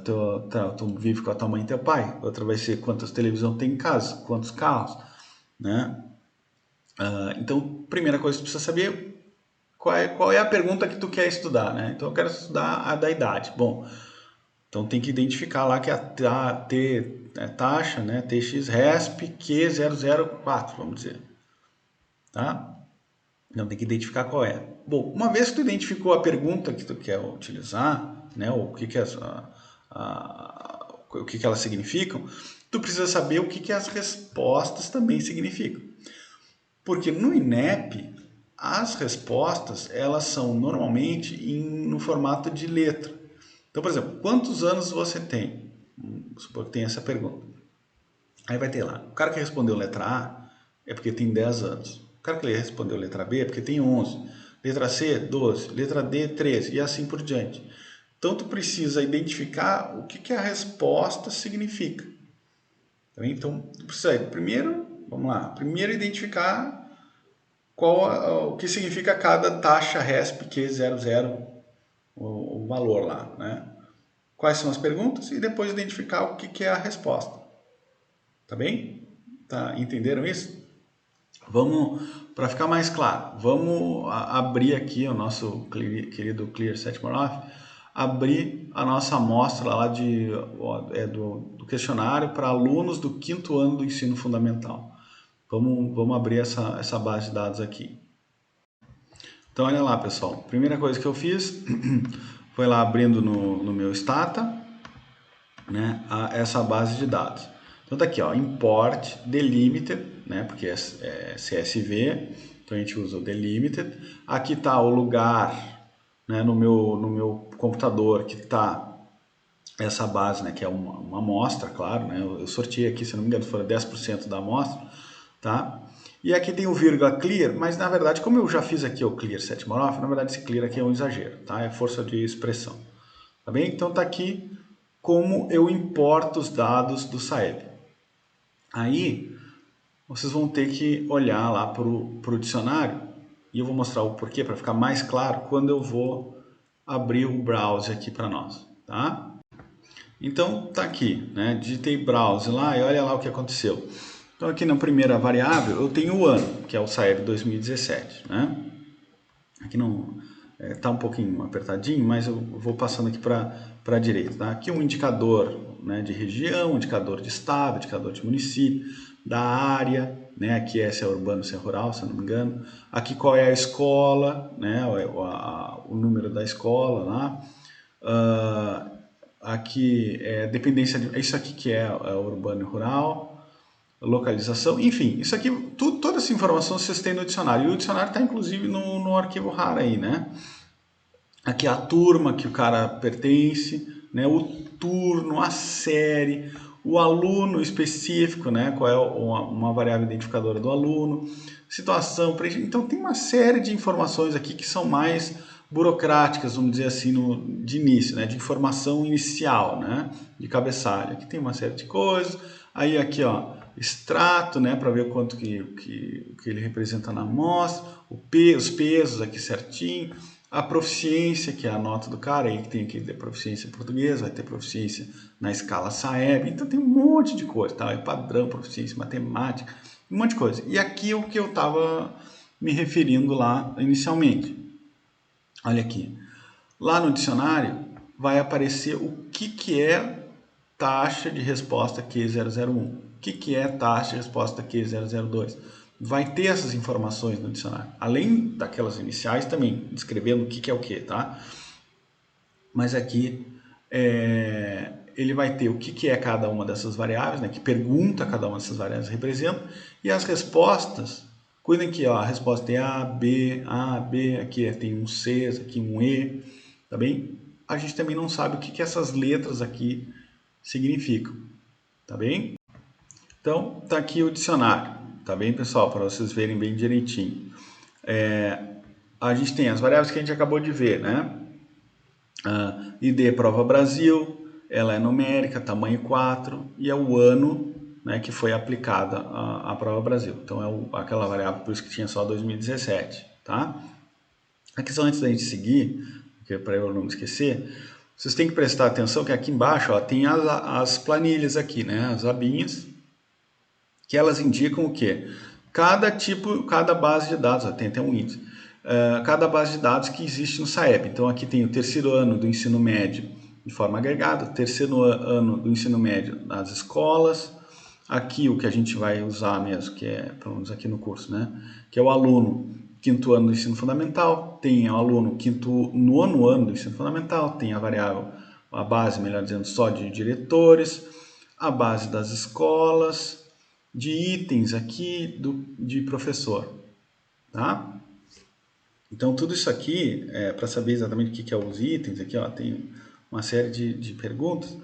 tu vive com a tua mãe e teu pai, outra vai ser quantas televisão tem em casa, quantos carros, né? Então, primeira coisa que tu precisa saber qual é a pergunta que tu quer estudar, né? Então, eu quero estudar a da idade. Bom, então tem que identificar lá que a taxa, né, TX RESP Q004, vamos dizer, tá? Então tem que identificar qual é. Bom, uma vez que tu identificou a pergunta que tu quer utilizar, né, o que elas significam, tu precisa saber o que as respostas também significam. Porque no INEP, as respostas, elas são normalmente no formato de letra. Então, por exemplo, quantos anos você tem? Vamos supor que tem essa pergunta. Aí vai ter lá, o cara que respondeu letra A é porque tem 10 anos. O cara que respondeu letra B é porque tem 11. Letra C, 12. Letra D, 13. E assim por diante. Então, tu precisa identificar o que a resposta significa. Então, tu precisa, primeiro, vamos lá, primeiro identificar o que significa cada taxa RESP Q00, o valor lá, né? Quais são as perguntas e depois identificar o que é a resposta. Tá bem? Tá, entenderam isso? Vamos, para ficar mais claro, vamos abrir aqui o nosso querido Clear Setmanoff, abrir a nossa amostra lá do questionário para alunos do 5º ano do ensino fundamental. Vamos abrir essa base de dados aqui. Então, olha lá, pessoal. Primeira coisa que eu fiz foi lá abrindo no meu Stata, né, essa base de dados. Então, tá aqui, ó, import delimited, né, porque é CSV, então a gente usa o delimited. Aqui está o lugar, né, no meu computador que está essa base, né, que é uma amostra, claro, né, eu sorteei aqui, se não me engano, foi 10% da amostra, tá? E aqui tem o vírgula clear, mas na verdade, como eu já fiz aqui o clear setmorof, na verdade esse clear aqui é um exagero, tá? É força de expressão, tá bem? Então tá aqui como eu importo os dados do Saeb. Aí, vocês vão ter que olhar lá para o dicionário, e eu vou mostrar o porquê para ficar mais claro quando eu vou abrir o browser aqui para nós, tá? Então, tá aqui, né? Digitei browse lá e olha lá o que aconteceu. Então, aqui na primeira variável, eu tenho o ano, que é o Saeb 2017, né? Aqui não tá um pouquinho apertadinho, mas eu vou passando aqui para a direita, tá? Aqui um indicador, né, de região, indicador de estado, indicador de município, da área, né? Aqui se é urbano, se é rural, se eu não me engano. Aqui qual é a escola, né? O número da escola lá. Aqui é dependência de... Isso aqui que é urbano e rural, localização, enfim, isso aqui, toda essa informação vocês têm no dicionário. E o dicionário está inclusive no arquivo RAR aí, né? Aqui a turma que o cara pertence, né? O turno, a série, o aluno específico, né? Qual é uma variável identificadora do aluno, situação, então tem uma série de informações aqui que são mais burocráticas, vamos dizer assim, de início, né? De informação inicial, né? De cabeçalho. Aqui tem uma série de coisas. Aí aqui, ó, extrato, né? Para ver o quanto que ele representa na amostra, os pesos aqui certinho. A proficiência, que é a nota do cara, aí que tem aqui de proficiência em português, vai ter proficiência na escala Saeb, então tem um monte de coisa, tá? É padrão, proficiência, matemática, um monte de coisa. E aqui é o que eu estava me referindo lá inicialmente. Olha aqui, lá no dicionário vai aparecer o que é taxa de resposta Q001, o que é taxa de resposta Q002. Vai ter essas informações no dicionário, além daquelas iniciais também, descrevendo o que é o que, tá? Mas aqui ele vai ter o que é cada uma dessas variáveis, né? Que pergunta cada uma dessas variáveis representa, e as respostas, cuidem que ó, a resposta é A, B, aqui tem um C, aqui um E, tá bem? A gente também não sabe o que essas letras aqui significam, tá bem? Então, tá aqui o dicionário, tá bem, pessoal? Para vocês verem bem direitinho. A gente tem as variáveis que a gente acabou de ver, né? ID prova Brasil, ela é numérica, tamanho 4, e é o ano, né, que foi aplicada a prova Brasil. Então, é aquela variável, por isso que tinha só 2017, tá? A questão antes da gente seguir, para eu não me esquecer, vocês têm que prestar atenção que aqui embaixo ó, tem as planilhas aqui, né, as abinhas, que elas indicam o quê? Cada base de dados, ó, tem até um índice, cada base de dados que existe no Saeb. Então aqui tem o terceiro ano do ensino médio de forma agregada, o terceiro ano do ensino médio nas escolas, aqui o que a gente vai usar mesmo, que é, pelo menos aqui no curso, né? Que é o aluno quinto ano do ensino fundamental, tem o aluno nono ano do ensino fundamental, tem a variável, a base, melhor dizendo, só de diretores, a base das escolas, de itens aqui de professor, tá? Então tudo isso aqui, para saber exatamente o que é os itens, aqui ó, tem uma série de perguntas,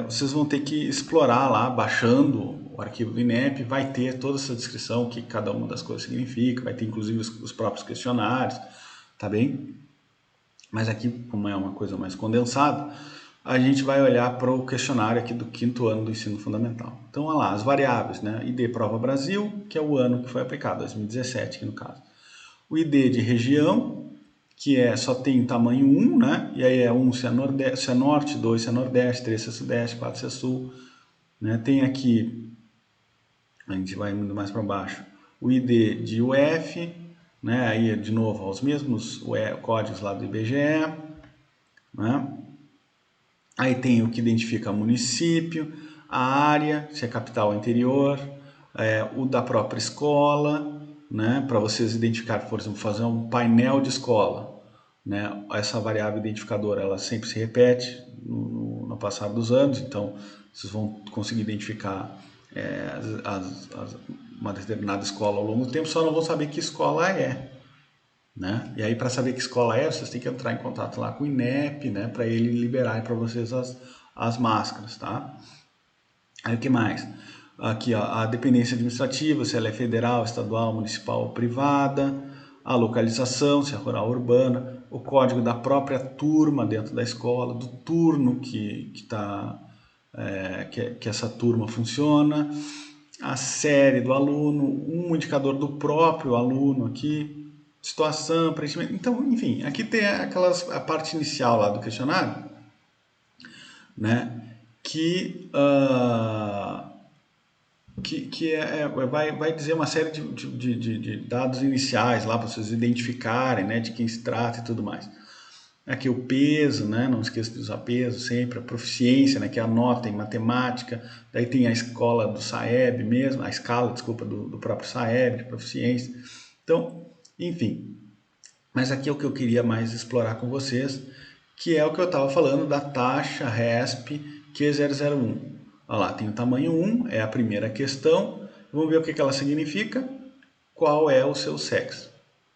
vocês vão ter que explorar lá, baixando o arquivo do INEP, vai ter toda essa descrição, o que cada uma das coisas significa, vai ter inclusive os próprios questionários, tá bem? Mas aqui, como é uma coisa mais condensada, a gente vai olhar para o questionário aqui do quinto ano do ensino fundamental. Então, olha lá, as variáveis, né? ID Prova Brasil, que é o ano que foi aplicado, 2017 aqui no caso. O ID de região, que só tem tamanho 1, né? E aí é 1 se é norte, 2 se é nordeste, 3 se é sudeste, 4 se é sul. Né? Tem aqui, a gente vai indo mais para baixo, o ID de UF, né? Aí de novo, os mesmos códigos lá do IBGE, né? Aí tem o que identifica município, a área, se é capital ou interior, o da própria escola, né? Para vocês identificar, por exemplo, fazer um painel de escola, né? Essa variável identificadora, ela sempre se repete no passar dos anos, então vocês vão conseguir identificar uma determinada escola ao longo do tempo, só não vão saber que escola é. Né? E aí, para saber que escola é, vocês têm que entrar em contato lá com o INEP, né? Para ele liberar para vocês as máscaras, tá? Aí o que mais? aqui ó, a dependência administrativa, se ela é federal, estadual, municipal ou privada, a localização, se é rural ou urbana, o código da própria turma dentro da escola, do turno que essa turma funciona, a série do aluno, um indicador do próprio aluno aqui, situação, preenchimento. Então, enfim, aqui tem a parte inicial lá do questionário, né, vai dizer uma série de dados iniciais lá para vocês identificarem, né, de quem se trata e tudo mais. Aqui o peso, né, não esqueça de usar peso sempre, a proficiência, né, que é a nota em matemática, daí tem a escola do SAEB mesmo, a escala, desculpa, do próprio SAEB, de proficiência. Então, enfim, mas aqui é o que eu queria mais explorar com vocês, que é o que eu estava falando da taxa RESP Q001. Olha lá, tem o tamanho 1, é a primeira questão. Vamos ver o que ela significa. Qual é o seu sexo?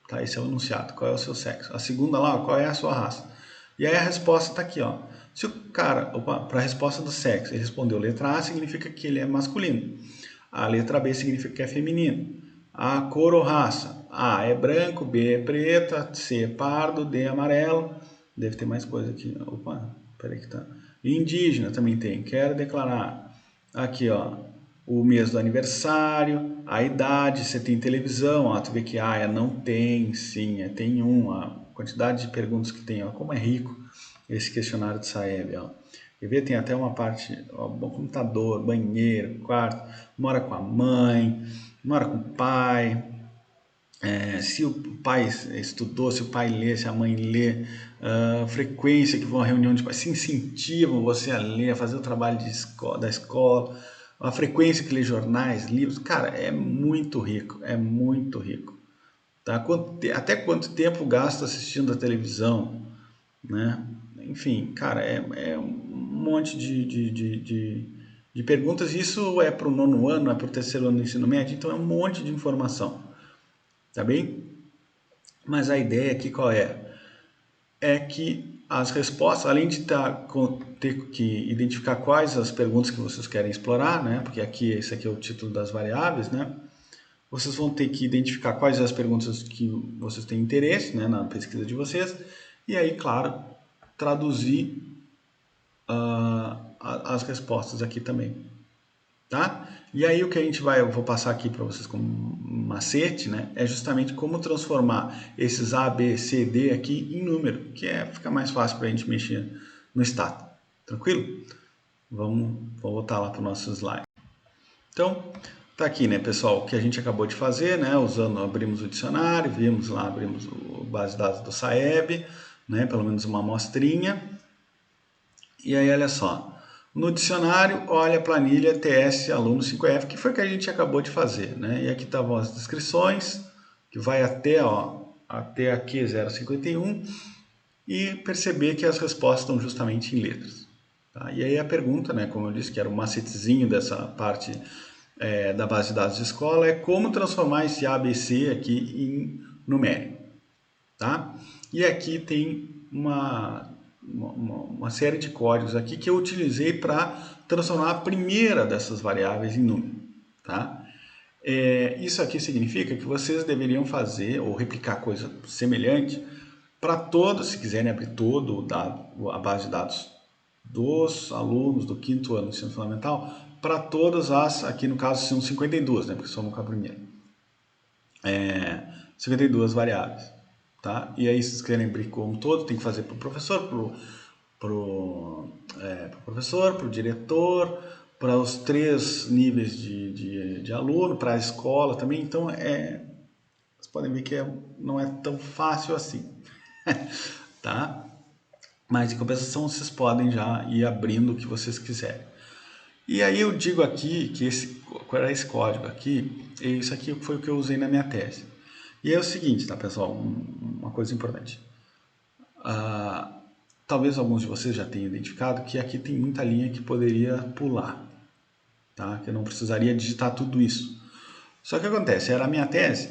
Tá, esse é o enunciado. Qual é o seu sexo? A segunda lá, qual é a sua raça? E aí a resposta está aqui, ó. Se o cara, para a resposta do sexo, ele respondeu letra A, significa que ele é masculino. A letra B significa que é feminino. A cor ou raça. A é branco, B é preta, C é pardo, D é amarelo. Deve ter mais coisa aqui. Opa, peraí que tá. Indígena também tem. Quero declarar. Aqui, ó. O mês do aniversário, a idade, você tem televisão, ó, tu vê que não tem, sim, tem a quantidade de perguntas que tem, ó, como é rico esse questionário de Saeb, ó. Quer ver? Tem até uma parte, ó, computador, banheiro, quarto, mora com a mãe, mora com o pai, se o pai estudou, se o pai lê, se a mãe lê, frequência que vão a reunião de pais, se incentivam você a ler, a fazer o trabalho da escola, a frequência que lê jornais, livros, cara, é muito rico, é muito rico. Tá? Até quanto tempo gasta assistindo a televisão, né? Enfim, cara, é um monte de perguntas. Isso é para o 9º ano, é para o 3º ano do ensino médio, então é um monte de informação, tá bem? Mas a ideia aqui qual é? É que as respostas, além de ter que identificar quais as perguntas que vocês querem explorar, né? Porque aqui esse aqui é o título das variáveis, né? Vocês vão ter que identificar quais as perguntas que vocês têm interesse, né, na pesquisa de vocês, e aí, claro, traduzir as respostas aqui também, tá? E aí o que eu vou passar aqui para vocês como macete, né, é justamente como transformar esses A, B, C, D aqui em número, que fica mais fácil para a gente mexer no status, tranquilo? Vou voltar lá para o nosso slide. Então, tá aqui, né, pessoal, o que a gente acabou de fazer, né, abrimos o dicionário, abrimos a base de dados do SAEB, né, pelo menos uma amostrinha, e aí olha só, no dicionário, olha a planilha TS aluno 5F, que foi o que a gente acabou de fazer, né, e aqui estavam as descrições, que vai até a Q051, e perceber que as respostas estão justamente em letras. Tá? E aí a pergunta, né, como eu disse, que era o macetezinho dessa parte da base de dados de escola, é como transformar esse ABC aqui em numérico. Tá? E aqui tem uma série de códigos aqui que eu utilizei para transformar a primeira dessas variáveis em número. Tá? Isso aqui significa que vocês deveriam fazer ou replicar coisa semelhante para todos, se quiserem abrir a base de dados dos alunos do 5º ano do ensino fundamental, para todas aqui no caso são 52, né, porque somos com a primeira. 52 variáveis, tá? E aí, se vocês querem abrir como todo, tem que fazer para o professor, pro diretor, para os 3 níveis de aluno, para a escola também. Então, vocês podem ver que não é tão fácil assim, tá? Mas, em compensação, vocês podem já ir abrindo o que vocês quiserem. E aí eu digo aqui que qual é esse código aqui, isso aqui foi o que eu usei na minha tese. E é o seguinte, tá, pessoal, uma coisa importante. Talvez alguns de vocês já tenham identificado que aqui tem muita linha que poderia pular, tá? Que eu não precisaria digitar tudo isso. Só que acontece, era a minha tese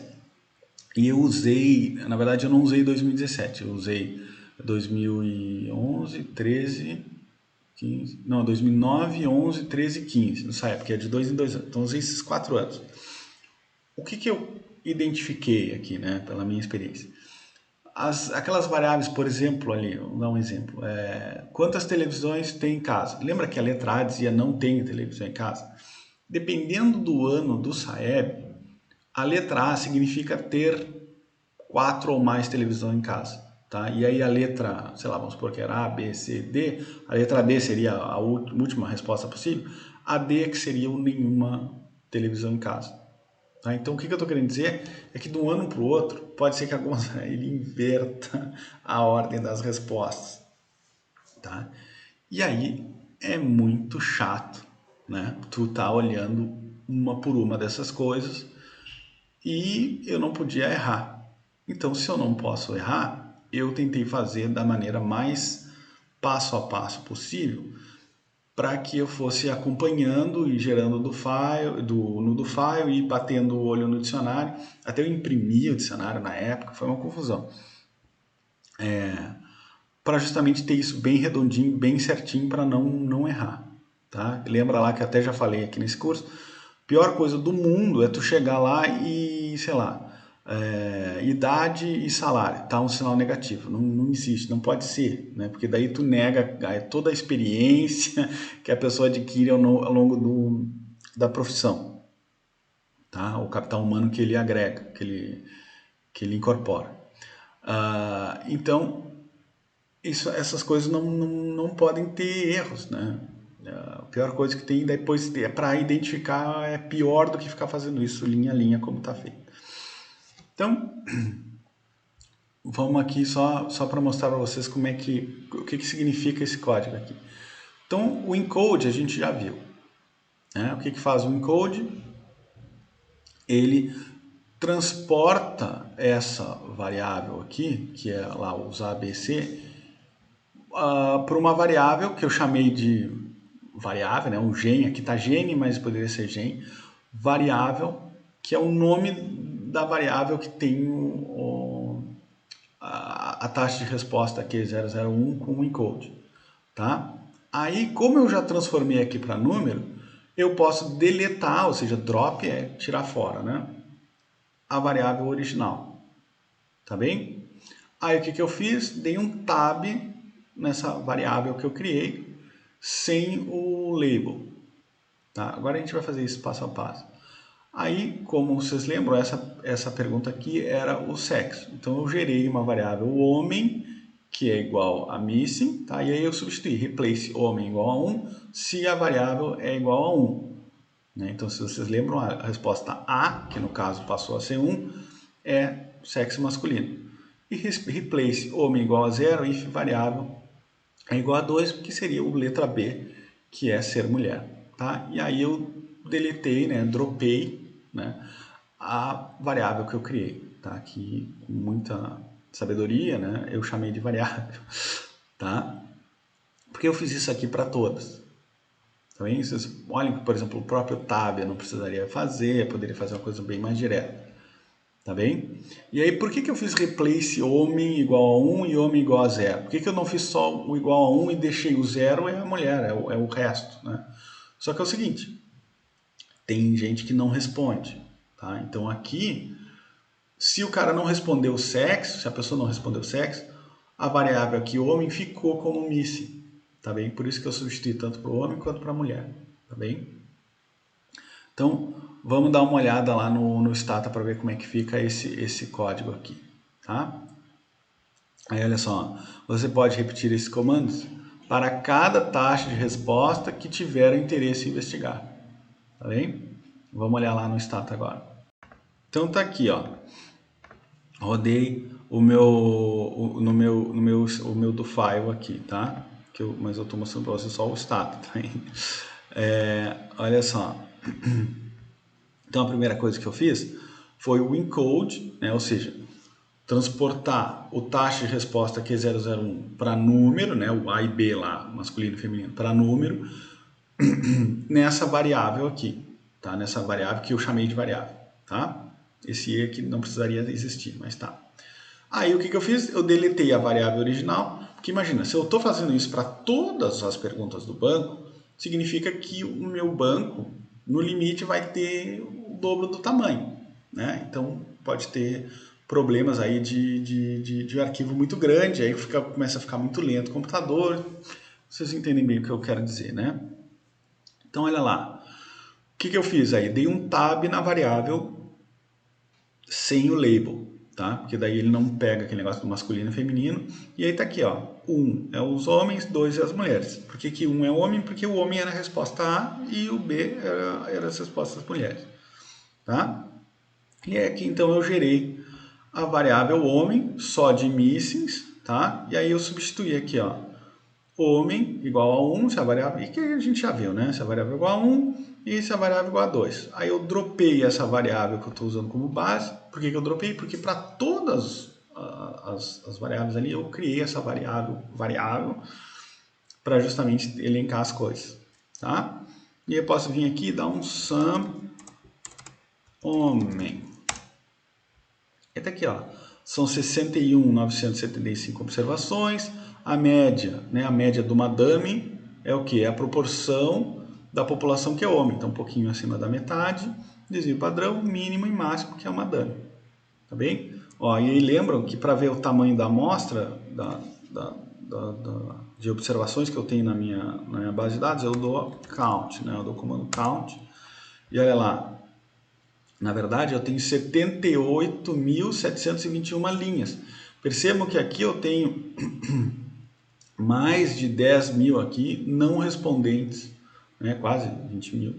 e eu usei, na verdade eu não usei 2017, eu usei 2011, 13, 15, não, 2009, 11, 13 e 15, nessa época, é de 2 em 2 anos. Então, usei esses 4 anos. O que eu identifiquei aqui, né, pela minha experiência? Aquelas variáveis, por exemplo, ali, vamos dar um exemplo. Quantas televisões tem em casa? Lembra que a letra A dizia não tem televisão em casa? Dependendo do ano do SAEB, a letra A significa ter 4 ou mais televisões em casa. Tá? E aí a letra, sei lá, vamos supor que era A, B, C, D. A letra D seria a última resposta possível. A D é que seria o nenhuma televisão em casa. Tá? Então o que eu estou querendo dizer é que de um ano para o outro, pode ser que ele inverta a ordem das respostas. Tá? E aí é muito chato, né? Tu tá olhando uma por uma dessas coisas e eu não podia errar. Então, se eu não posso errar, eu tentei fazer da maneira mais passo a passo possível para que eu fosse acompanhando e gerando no do file e batendo o olho no dicionário. Até eu imprimi o dicionário na época, foi uma confusão. Para justamente ter isso bem redondinho, bem certinho, para não errar. Tá? Lembra lá que até já falei aqui nesse curso, pior coisa do mundo é tu chegar lá e, sei lá, idade e salário, tá um sinal negativo. Não existe, não pode ser, né? Porque daí tu nega toda a experiência que a pessoa adquire ao longo da profissão, tá? O capital humano que ele agrega, que ele incorpora. Então, essas coisas não podem ter erros, né? A pior coisa que tem depois para identificar é pior do que ficar fazendo isso linha a linha como está feito. Então, vamos aqui só para mostrar para vocês o que significa esse código aqui. Então, o encode a gente já viu. Né? O que faz o encode? Ele transporta essa variável aqui, que é lá os ABC, para uma variável que eu chamei de variável, né? Um gen, aqui está gene, mas poderia ser gen, variável, que é o nome da variável que tem a taxa de resposta aqui 001 com o encode, tá? Aí, como eu já transformei aqui para número, eu posso deletar, ou seja, drop é tirar fora, né? A variável original, tá bem? Aí o que eu fiz? Dei um tab nessa variável que eu criei, sem o label, tá? Agora a gente vai fazer isso passo a passo. Aí, como vocês lembram, essa pergunta aqui era o sexo. Então, eu gerei uma variável homem, que é igual a missing, tá? E aí eu substituí replace homem igual a 1, se a variável é igual a 1. Né? Então, se vocês lembram, a resposta A, que no caso passou a ser 1, é sexo masculino. E replace homem igual a 0, if variável é igual a 2, que seria o letra B, que é ser mulher. Tá? E aí eu deletei, né, dropei, né, a variável que eu criei. Tá? Aqui, com muita sabedoria, né, eu chamei de variável. Tá? Porque eu fiz isso aqui para todas. Tá bem? Vocês olhem que, por exemplo, o próprio tab eu não precisaria fazer, eu poderia fazer uma coisa bem mais direta. Tá bem? E aí, por que eu fiz replace homem igual a 1 e homem igual a 0? Por que eu não fiz só o igual a 1 e deixei o 0 é a mulher, é o resto, né? Só que é o seguinte, tem gente que não responde, tá? Então aqui, se o cara não respondeu o sexo, se a pessoa não respondeu o sexo, a variável aqui homem ficou como missing, tá bem? Por isso que eu substituí tanto para o homem quanto para a mulher, tá bem? Então, vamos dar uma olhada lá no Stata para ver como é que fica esse código aqui, tá? Aí, olha só, você pode repetir esses comandos para cada taxa de resposta que tiver interesse em investigar, tá bem? Vamos olhar lá no Stata agora. Então, tá aqui, ó. Rodei o meu do file aqui, tá? Mas eu estou mostrando para você só o Stata, tá? Olha só. Então a primeira coisa que eu fiz foi o encode, né? Ou seja, transportar o taxa de resposta Q001 para número, né? O A e B lá, masculino e feminino, para número, nessa variável aqui, tá? Nessa variável que eu chamei de variável, tá? Esse E aqui não precisaria existir, mas tá. Aí o que eu fiz? Eu deletei a variável original, Porque imagina, se eu estou fazendo isso para todas as perguntas do banco, significa que o meu banco, no limite, vai ter o dobro do tamanho, né? Então, pode ter problemas aí de arquivo muito grande, aí começa a ficar muito lento o computador. Vocês entendem bem o que eu quero dizer, né? Então, olha lá. O que eu fiz aí? Dei um tab na variável sem o label, tá? Porque daí ele não pega aquele negócio do masculino e feminino. E aí tá aqui, ó. 1 é os homens, 2 é as mulheres. Por que 1 é homem? Porque o homem era a resposta A e o B era as respostas das mulheres, tá? E aqui então eu gerei a variável homem só de missings, tá? E aí eu substituí aqui, ó. Homem igual a 1, se a variável, e que a gente já viu, né? Se a variável é igual a 1 e se a variável é igual a 2. Aí eu dropei essa variável que eu estou usando como base. Por que eu dropei? Porque para todas as variáveis ali eu criei essa variável para justamente elencar as coisas, tá? E eu posso vir aqui e dar um sum homem. E tá aqui, ó. São 61.975 observações. A média, né? A média do madame é o que? É a proporção da população que é homem. Então, um pouquinho acima da metade. Desvio padrão, mínimo e máximo, que é o madame. Tá bem? Ó, e aí lembram que para ver o tamanho da amostra de observações que eu tenho na minha base de dados, eu dou count, né? Eu dou o comando count. E olha lá. Na verdade, eu tenho 78.721 linhas. Percebam que aqui eu tenho mais de 10 mil aqui não respondentes, né? Quase 20 mil,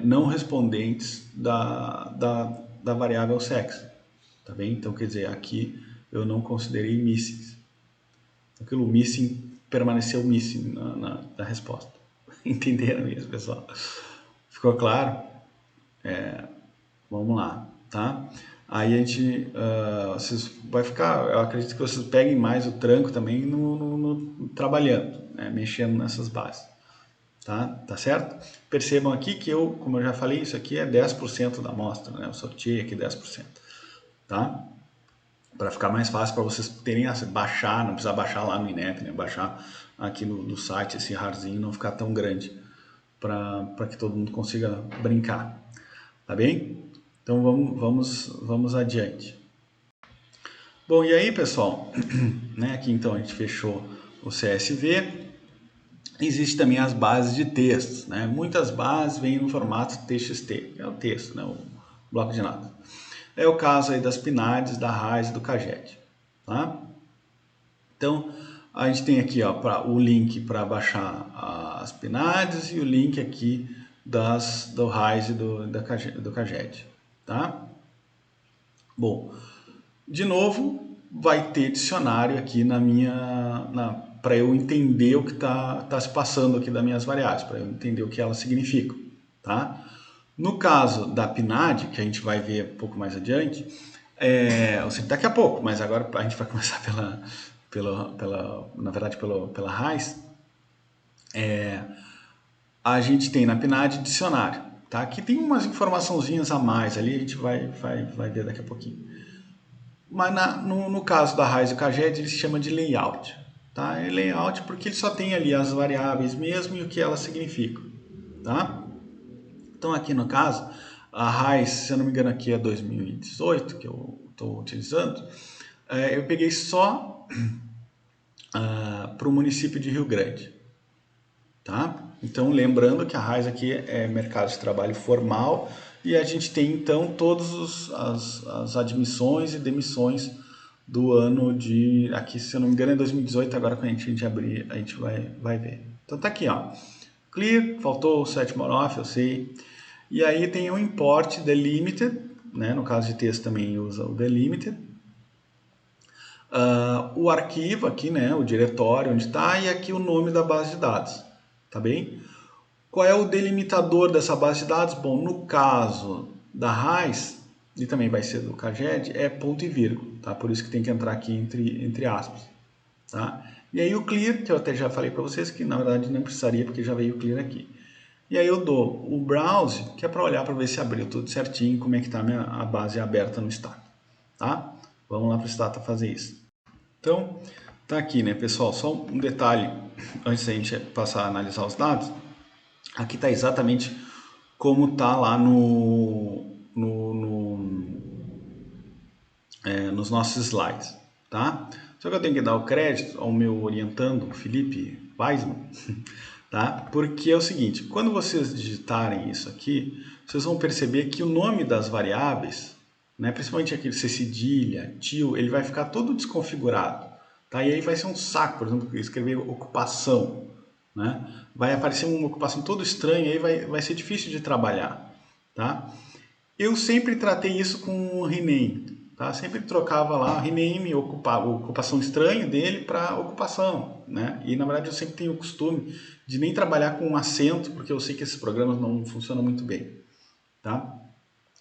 não respondentes da variável sex. Tá bem? Então, quer dizer, aqui eu não considerei missings. Aquilo missing permaneceu missing na resposta. Entenderam isso, pessoal? Ficou claro? Vamos lá, tá? Aí a gente, vocês vai ficar, eu acredito que vocês peguem mais o tranco também no trabalhando, né? Mexendo nessas bases, tá? Tá certo? Percebam aqui que eu, como eu já falei, isso aqui é 10% da amostra, né? Eu sorteei aqui 10%, tá? Para ficar mais fácil para vocês terem a baixar, não precisa baixar lá no INEP, né? Baixar aqui no site esse RARzinho, não ficar tão grande, para que todo mundo consiga brincar, tá bem? Então vamos adiante. Bom, e aí pessoal, né, aqui então a gente fechou o CSV. Existe também as bases de textos, né? Muitas bases vêm no formato TXT, que é o texto, né, o bloco de notas. É o caso aí das PNADs, da RAIS e do CAGED, tá? Então a gente tem aqui, ó, o link para baixar as PNADs e o link aqui do RAIS e do CAGED, tá? Bom, de novo, vai ter dicionário aqui para eu entender o que tá se passando aqui das minhas variáveis, para eu entender o que elas significam, tá? No caso da PNAD, que a gente vai ver um pouco mais adiante, daqui a pouco, mas agora a gente vai começar pela RAIS, a gente tem na PNAD dicionário, tá? Aqui tem umas informaçãozinhas a mais ali, a gente vai ver daqui a pouquinho. Mas no caso da RAIS e CAGED, ele se chama de layout. Tá? É layout porque ele só tem ali as variáveis mesmo e o que elas significam. Tá? Então aqui no caso, a RAIS, se eu não me engano aqui é 2018 que eu estou utilizando, eu peguei só para o município de Rio Grande. Tá? Então lembrando que a RAIS aqui é mercado de trabalho formal, e a gente tem então todas as admissões e demissões do ano de, aqui se eu não me engano é 2018, agora quando a gente abrir a gente vai ver. Então tá aqui, ó, clear, faltou o set more off, eu sei, e aí tem o import delimited, né, no caso de texto também usa o delimited, o arquivo aqui, né, o diretório onde está, e aqui o nome da base de dados, tá bem? Qual é o delimitador dessa base de dados? Bom, no caso da RAIS, e também vai ser do CAGED, é ponto e vírgula, tá? Por isso que tem que entrar aqui entre aspas, tá? E aí o clear, que eu até já falei para vocês, que na verdade não precisaria, porque já veio o clear aqui. E aí eu dou o browse, que é para olhar para ver se abriu tudo certinho, como é que está a base aberta no Stata, tá? Vamos lá para o Stata fazer isso. Então, Tá aqui, né, pessoal? Só um detalhe antes da gente passar a analisar os dados. Aqui está exatamente como está lá nos nossos slides, tá? Só que eu tenho que dar o crédito ao meu orientando, Felipe Weisman, tá? Porque é o seguinte, quando vocês digitarem isso aqui, vocês vão perceber que o nome das variáveis, né, principalmente aquele cedilha, tio, ele vai ficar todo desconfigurado, tá? E aí vai ser um saco, por exemplo, escrever ocupação, né? Vai aparecer uma ocupação toda estranha, aí vai ser difícil de trabalhar, tá? Eu sempre tratei isso com o rename, tá? Sempre trocava lá o rename, ocupação estranha dele para ocupação, né? E na verdade eu sempre tenho o costume de nem trabalhar com acento, porque eu sei que esses programas não funcionam muito bem, tá?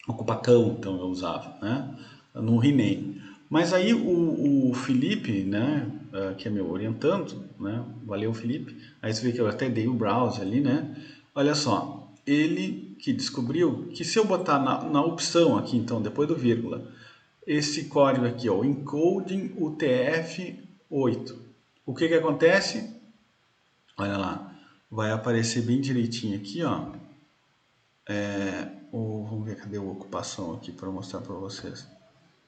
Ocupacão, então eu usava, né? No rename. Mas aí o Felipe, né, que é meu orientando, né? Valeu, Felipe. Aí você vê que eu até dei o browse ali, né? Olha só, ele que descobriu que se eu botar na opção aqui, então, depois do vírgula, esse código aqui, ó, encoding UTF-8, o que que acontece? Olha lá, vai aparecer bem direitinho aqui, ó. Vamos ver, cadê a ocupação aqui para mostrar para vocês.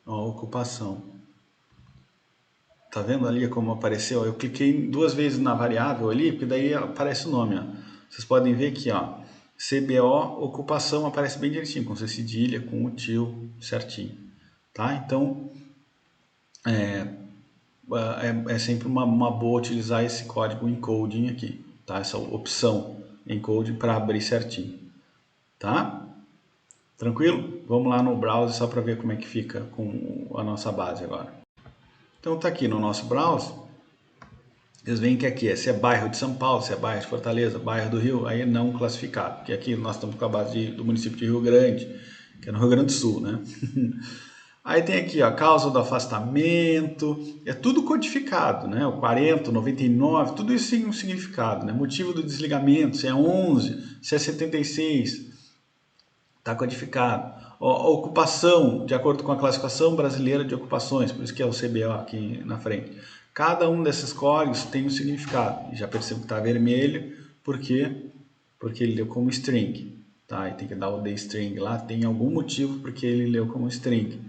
Ó, ocupação. Tá vendo ali como apareceu? Eu cliquei duas vezes na variável ali, porque daí aparece o nome, ó. Vocês podem ver aqui, ó. CBO, ocupação, aparece bem direitinho, com cedilha, com o tio certinho, tá? Então, é sempre uma boa utilizar esse código encoding aqui, tá? Essa opção encoding para abrir certinho, tá? Tranquilo? Vamos lá no browser só para ver como é que fica com a nossa base agora. Então tá aqui no nosso browser, vocês veem que aqui se é bairro de São Paulo, se é bairro de Fortaleza, bairro do Rio, aí é não classificado, porque aqui nós estamos com a base do município de Rio Grande, que é no Rio Grande do Sul, né? Aí tem aqui, ó, causa do afastamento, é tudo codificado, né? O 40, o 99, tudo isso tem um significado, né? Motivo do desligamento, se é 11, se é 76, está codificado. A ocupação, de acordo com a classificação brasileira de ocupações, por isso que é o CBO aqui na frente. Cada um desses códigos tem um significado. E já percebo que está vermelho, por quê? Porque ele leu como string. Tá? E tem que dar o dstring lá, tem algum motivo porque ele leu como string.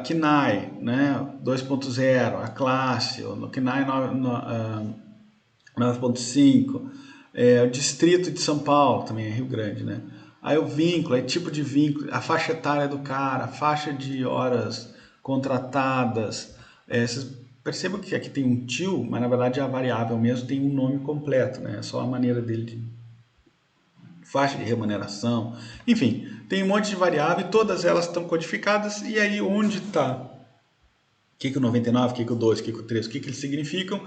KNAI, né? 2.0, a classe, o KNAI 9.5, o distrito de São Paulo, também é Rio Grande, né? Aí o vínculo, aí tipo de vínculo, a faixa etária do cara, a faixa de horas contratadas. Vocês percebam que aqui tem um tio, mas na verdade a variável mesmo tem um nome completo, né? É só a maneira dele de faixa de remuneração, enfim, tem um monte de variável e todas elas estão codificadas, e aí onde está o que o 99, o que o 2, o que o 3, o que eles significam,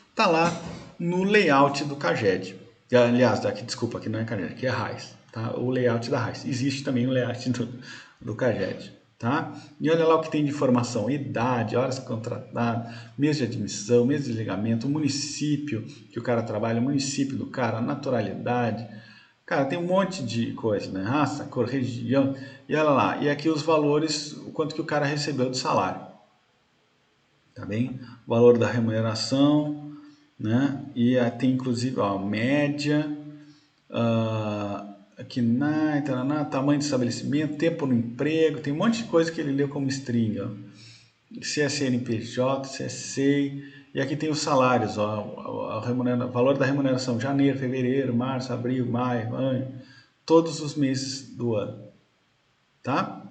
está lá no layout do Caged. Aliás, aqui, desculpa, aqui não é Caged, aqui é RAIS, tá? O layout da RAIS. Existe também o layout do Caged, tá? E olha lá o que tem de informação: idade, horas contratadas, mês de admissão, mês de desligamento, o município que o cara trabalha, o município do cara, naturalidade. Cara, tem um monte de coisa, né? Raça, cor, região, e olha lá. E aqui os valores, o quanto que o cara recebeu de salário. Tá bem? O valor da remuneração, né? E tem inclusive a média, aqui tamanho de estabelecimento, tempo no emprego, tem um monte de coisa que ele leu como string, ó. Se é CNPJ, se é SEI, e aqui tem os salários, ó, valor da remuneração, janeiro, fevereiro, março, abril, maio, todos os meses do ano, tá?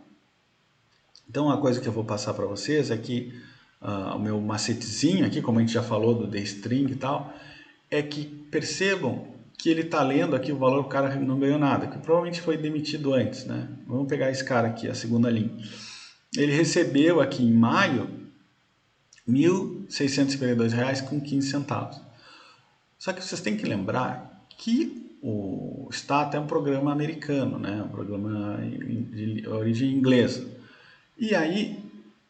Então, a coisa que eu vou passar para vocês é que o meu macetezinho aqui, como a gente já falou do dstring e tal, é que percebam que ele está lendo aqui o valor, o cara não ganhou nada, que provavelmente foi demitido antes, né? Vamos pegar esse cara aqui, a segunda linha. Ele recebeu aqui em maio R$ 1.652,15. Só que vocês têm que lembrar que o Stata é um programa americano, né? Um programa de origem inglesa. E aí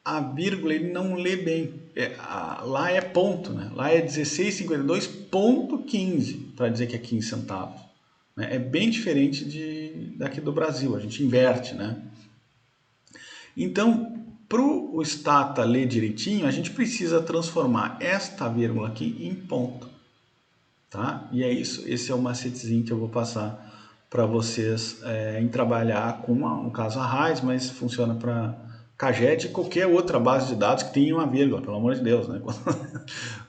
a vírgula ele não lê bem. Lá é ponto, né? Lá é 16,52,15 para dizer que é 15 centavos. Né? É bem diferente daqui do Brasil. A gente inverte, né? Então, Para o Stata ler direitinho, a gente precisa transformar esta vírgula aqui em ponto, tá? E é isso, esse é o macetezinho que eu vou passar para vocês em trabalhar com, no caso, a RAIS, mas funciona para CAGED e qualquer outra base de dados que tenha uma vírgula, pelo amor de Deus, né?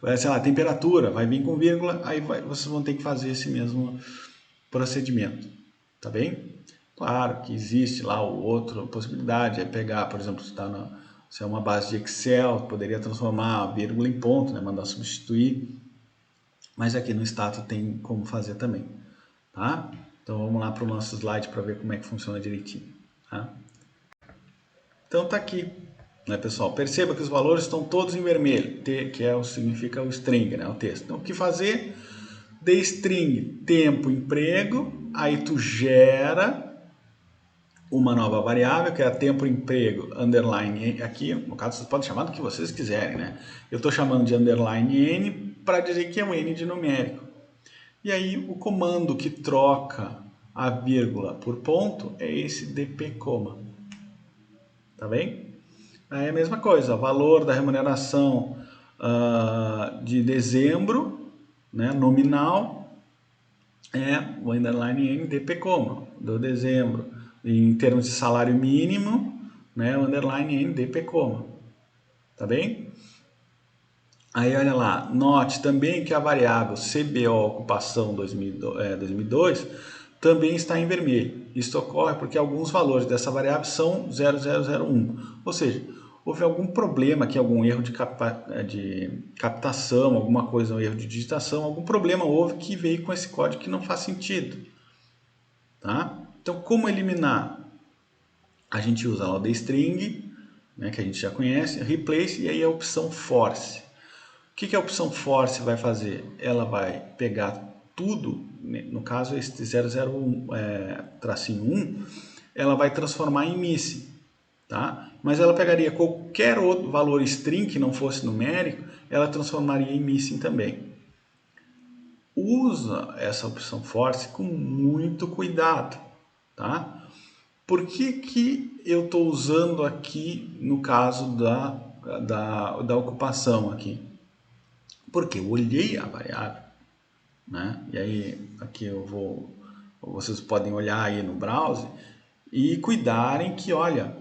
Vai, sei lá, temperatura, vai vir com vírgula, aí vocês vão ter que fazer esse mesmo procedimento, tá bem? Claro que existe lá outra possibilidade, é pegar, por exemplo, se é uma base de Excel, poderia transformar a vírgula em ponto, né? Mandar substituir, mas aqui no Stata tem como fazer também, tá? Então vamos lá para o nosso slide para ver como é que funciona direitinho, tá? Então tá aqui, né, pessoal? Perceba que os valores estão todos em vermelho, que significa o string, né, o texto. Então o que fazer? De string tempo emprego, aí tu gera uma nova variável, que é a tempo emprego underline aqui, no caso vocês podem chamar do que vocês quiserem, né? Eu estou chamando de underline n para dizer que é um n de numérico. E aí o comando que troca a vírgula por ponto é esse dp, tá bem? Aí é a mesma coisa, valor da remuneração de dezembro, né, nominal, é o underline n dp, do dezembro. Em termos de salário mínimo, né, o underline n dp, tá bem? Aí olha lá, note também que a variável CBO ocupação 2002 também está em vermelho. Isso ocorre porque alguns valores dessa variável são 0001, ou seja, houve algum problema aqui, algum erro de captação, alguma coisa, um erro de digitação, algum problema houve que veio com esse código que não faz sentido. Tá? Então, como eliminar? A gente usa lá o dstring, né, que a gente já conhece, replace, e aí a opção force. O que a opção force vai fazer? Ela vai pegar tudo, no caso este 001, tracinho 1, ela vai transformar em missing, tá? Mas ela pegaria qualquer outro valor string que não fosse numérico, ela transformaria em missing também. Usa essa opção force com muito cuidado, tá? Por que eu estou usando aqui no caso da ocupação aqui? Porque eu olhei a variável, né? E aí aqui vocês podem olhar aí no browser e cuidarem que, olha,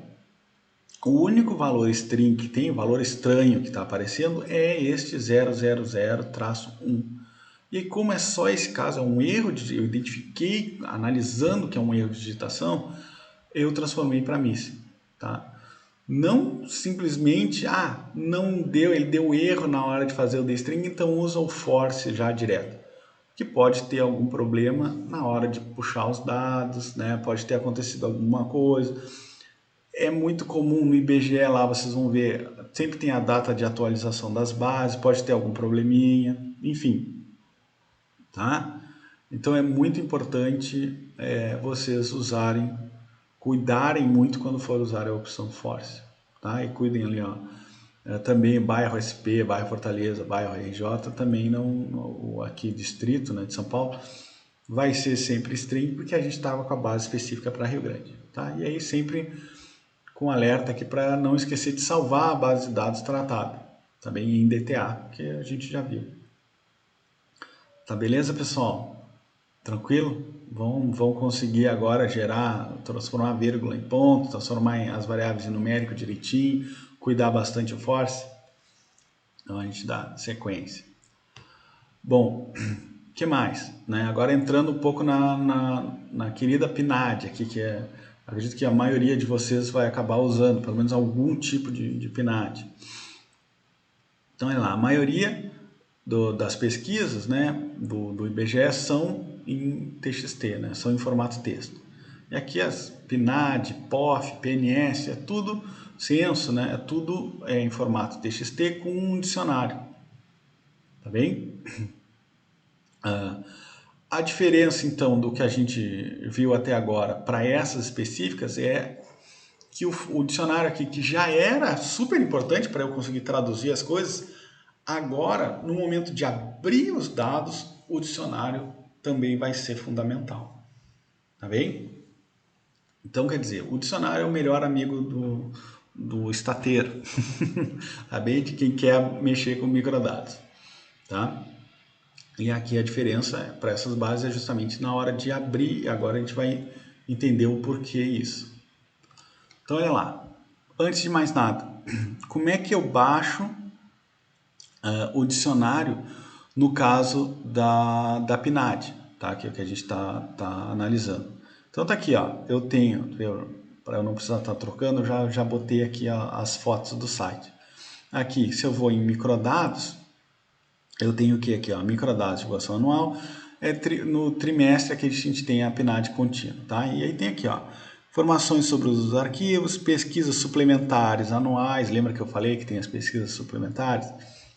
o único valor string que tem, o valor estranho que está aparecendo é este 000-1. E como é só esse caso, é um erro, eu identifiquei, analisando que é um erro de digitação, eu transformei para missing, tá? Não simplesmente, não deu, ele deu erro na hora de fazer o dstring, então usa o force já direto. Que pode ter algum problema na hora de puxar os dados, né? Pode ter acontecido alguma coisa. É muito comum no IBGE lá, vocês vão ver, sempre tem a data de atualização das bases, pode ter algum probleminha, enfim, tá? Então é muito importante vocês cuidarem muito quando for usar a opção force, tá? E cuidem ali, ó. Também bairro SP, bairro Fortaleza, bairro RJ, também não, aqui distrito, né, de São Paulo, vai ser sempre string, porque a gente estava com a base específica para Rio Grande, tá? E aí sempre com alerta aqui para não esquecer de salvar a base de dados tratada, também em DTA, que a gente já viu. Tá beleza, pessoal? Tranquilo? Vão conseguir agora transformar a vírgula em ponto, transformar as variáveis em numérico direitinho, cuidar bastante o force. Então a gente dá sequência. Bom, o que mais? Né? Agora entrando um pouco na querida PNAD aqui, acredito que a maioria de vocês vai acabar usando, pelo menos algum tipo de PNAD. Então, olha lá, a maioria das pesquisas, né, do IBGE são em TXT, né, são em formato texto. E aqui as PNAD, POF, PNS, é tudo censo, né, é tudo em formato TXT com um dicionário. Tá bem? A diferença, então, do que a gente viu até agora para essas específicas é que o dicionário aqui, que já era super importante para eu conseguir traduzir as coisas, agora, no momento de abrir os dados, o dicionário também vai ser fundamental. Tá bem? Então, quer dizer, o dicionário é o melhor amigo do estateiro, tá bem? De quem quer mexer com microdados, tá? E aqui a diferença para essas bases é justamente na hora de abrir, e agora a gente vai entender o porquê isso. Então, olha lá. Antes de mais nada, como é que eu baixo o dicionário no caso da PNAD, tá? Que é o que a gente tá analisando. Então tá aqui, ó, eu tenho, para eu não precisar estar trocando, eu já botei aqui as fotos do site. Aqui, se eu vou em microdados, eu tenho o que aqui, ó, microdados de divulgação anual, no trimestre aqui a gente tem a PNAD contínua, tá? E aí tem aqui, ó, informações sobre os arquivos, pesquisas suplementares anuais, lembra que eu falei que tem as pesquisas suplementares?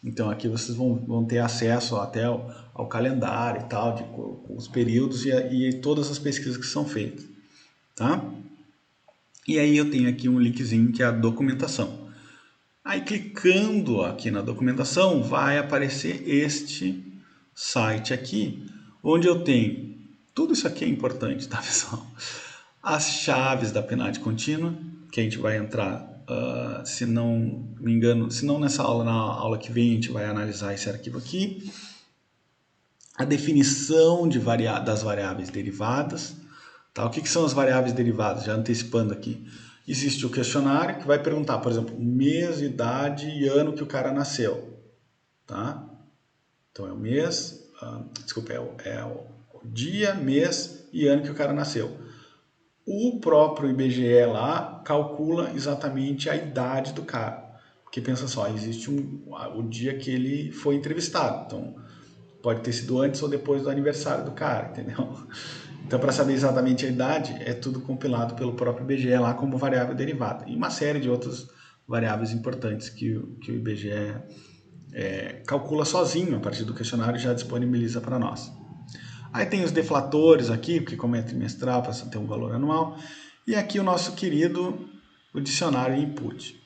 Então aqui vocês vão ter acesso até ao calendário e tal, de os períodos e todas as pesquisas que são feitas, tá? E aí eu tenho aqui um linkzinho que é a documentação. Aí clicando aqui na documentação vai aparecer este site aqui, onde eu tenho, tudo isso aqui é importante, tá pessoal? As chaves da PNAD contínua, que a gente vai entrar, se não me engano, se não nessa aula, na aula que vem a gente vai analisar esse arquivo aqui. A definição das variáveis derivadas, tá? O que são as variáveis derivadas? Já antecipando aqui. Existe o questionário que vai perguntar, por exemplo, mês, idade e ano que o cara nasceu, tá? Então é o mês, desculpa, é o dia, mês e ano que o cara nasceu. O próprio IBGE lá calcula exatamente a idade do cara. Porque pensa só, existe o dia que ele foi entrevistado. Então, pode ter sido antes ou depois do aniversário do cara, entendeu? Então, para saber exatamente a idade, é tudo compilado pelo próprio IBGE lá como variável derivada. E uma série de outras variáveis importantes que o IBGE calcula sozinho a partir do questionário e já disponibiliza para nós. Aí tem os deflatores aqui, porque como é trimestral, passa a ter um valor anual. E aqui o nosso querido o dicionário input.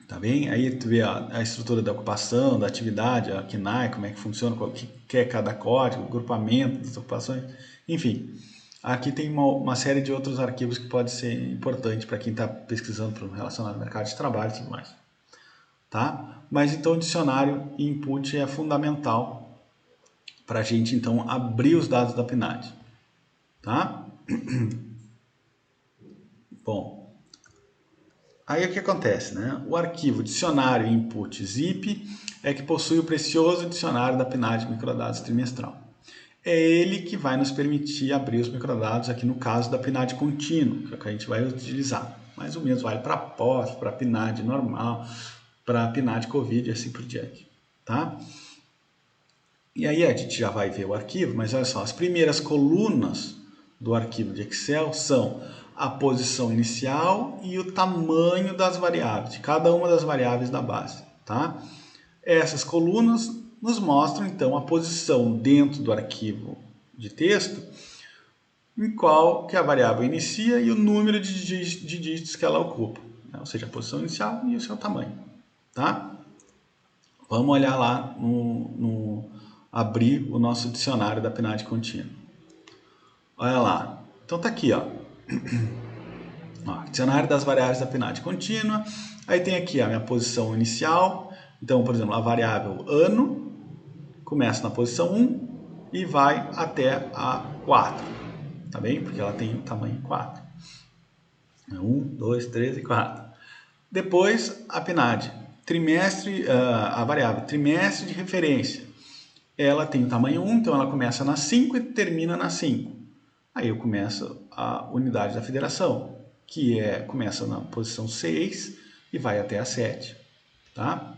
Tá bem? Aí tu vê a estrutura da ocupação, da atividade, a KNAI, como é que funciona, o que é cada código, o agrupamento das ocupações, enfim. Aqui tem uma série de outros arquivos que pode ser importante para quem está pesquisando relacionado ao mercado de trabalho e tudo mais. Tá? Mas então o dicionário input é fundamental para a gente então abrir os dados da PNAD. Tá? Bom, aí o que acontece, né? O arquivo dicionário input zip é que possui o precioso dicionário da PNAD microdados trimestral. É ele que vai nos permitir abrir os microdados aqui no caso da PNAD contínua, que é o que a gente vai utilizar. Mas o mesmo vale para POF, para PNAD normal, para PNAD COVID e assim por diante, tá? E aí a gente já vai ver o arquivo, mas olha só, as primeiras colunas do arquivo de Excel são a posição inicial e o tamanho das variáveis, de cada uma das variáveis da base, tá? Essas colunas nos mostram então a posição dentro do arquivo de texto em qual que a variável inicia e o número de dígitos que ela ocupa, né? Ou seja, a posição inicial e o seu tamanho, tá? Vamos olhar lá abrir o nosso dicionário da PNAD contínua. Olha lá. Então tá aqui, ó. Dicionário das variáveis da PNAD contínua. Aí tem aqui a minha posição inicial. Então, por exemplo, a variável ano começa na posição 1 e vai até a 4. Tá bem? Porque ela tem o tamanho 4. 1, 2, 3 e 4. Depois, a PNAD. Trimestre, a variável trimestre de referência. Ela tem o tamanho 1, então ela começa na 5 e termina na 5. Aí eu começo a unidade da federação, que começa na posição 6 e vai até a 7. Tá?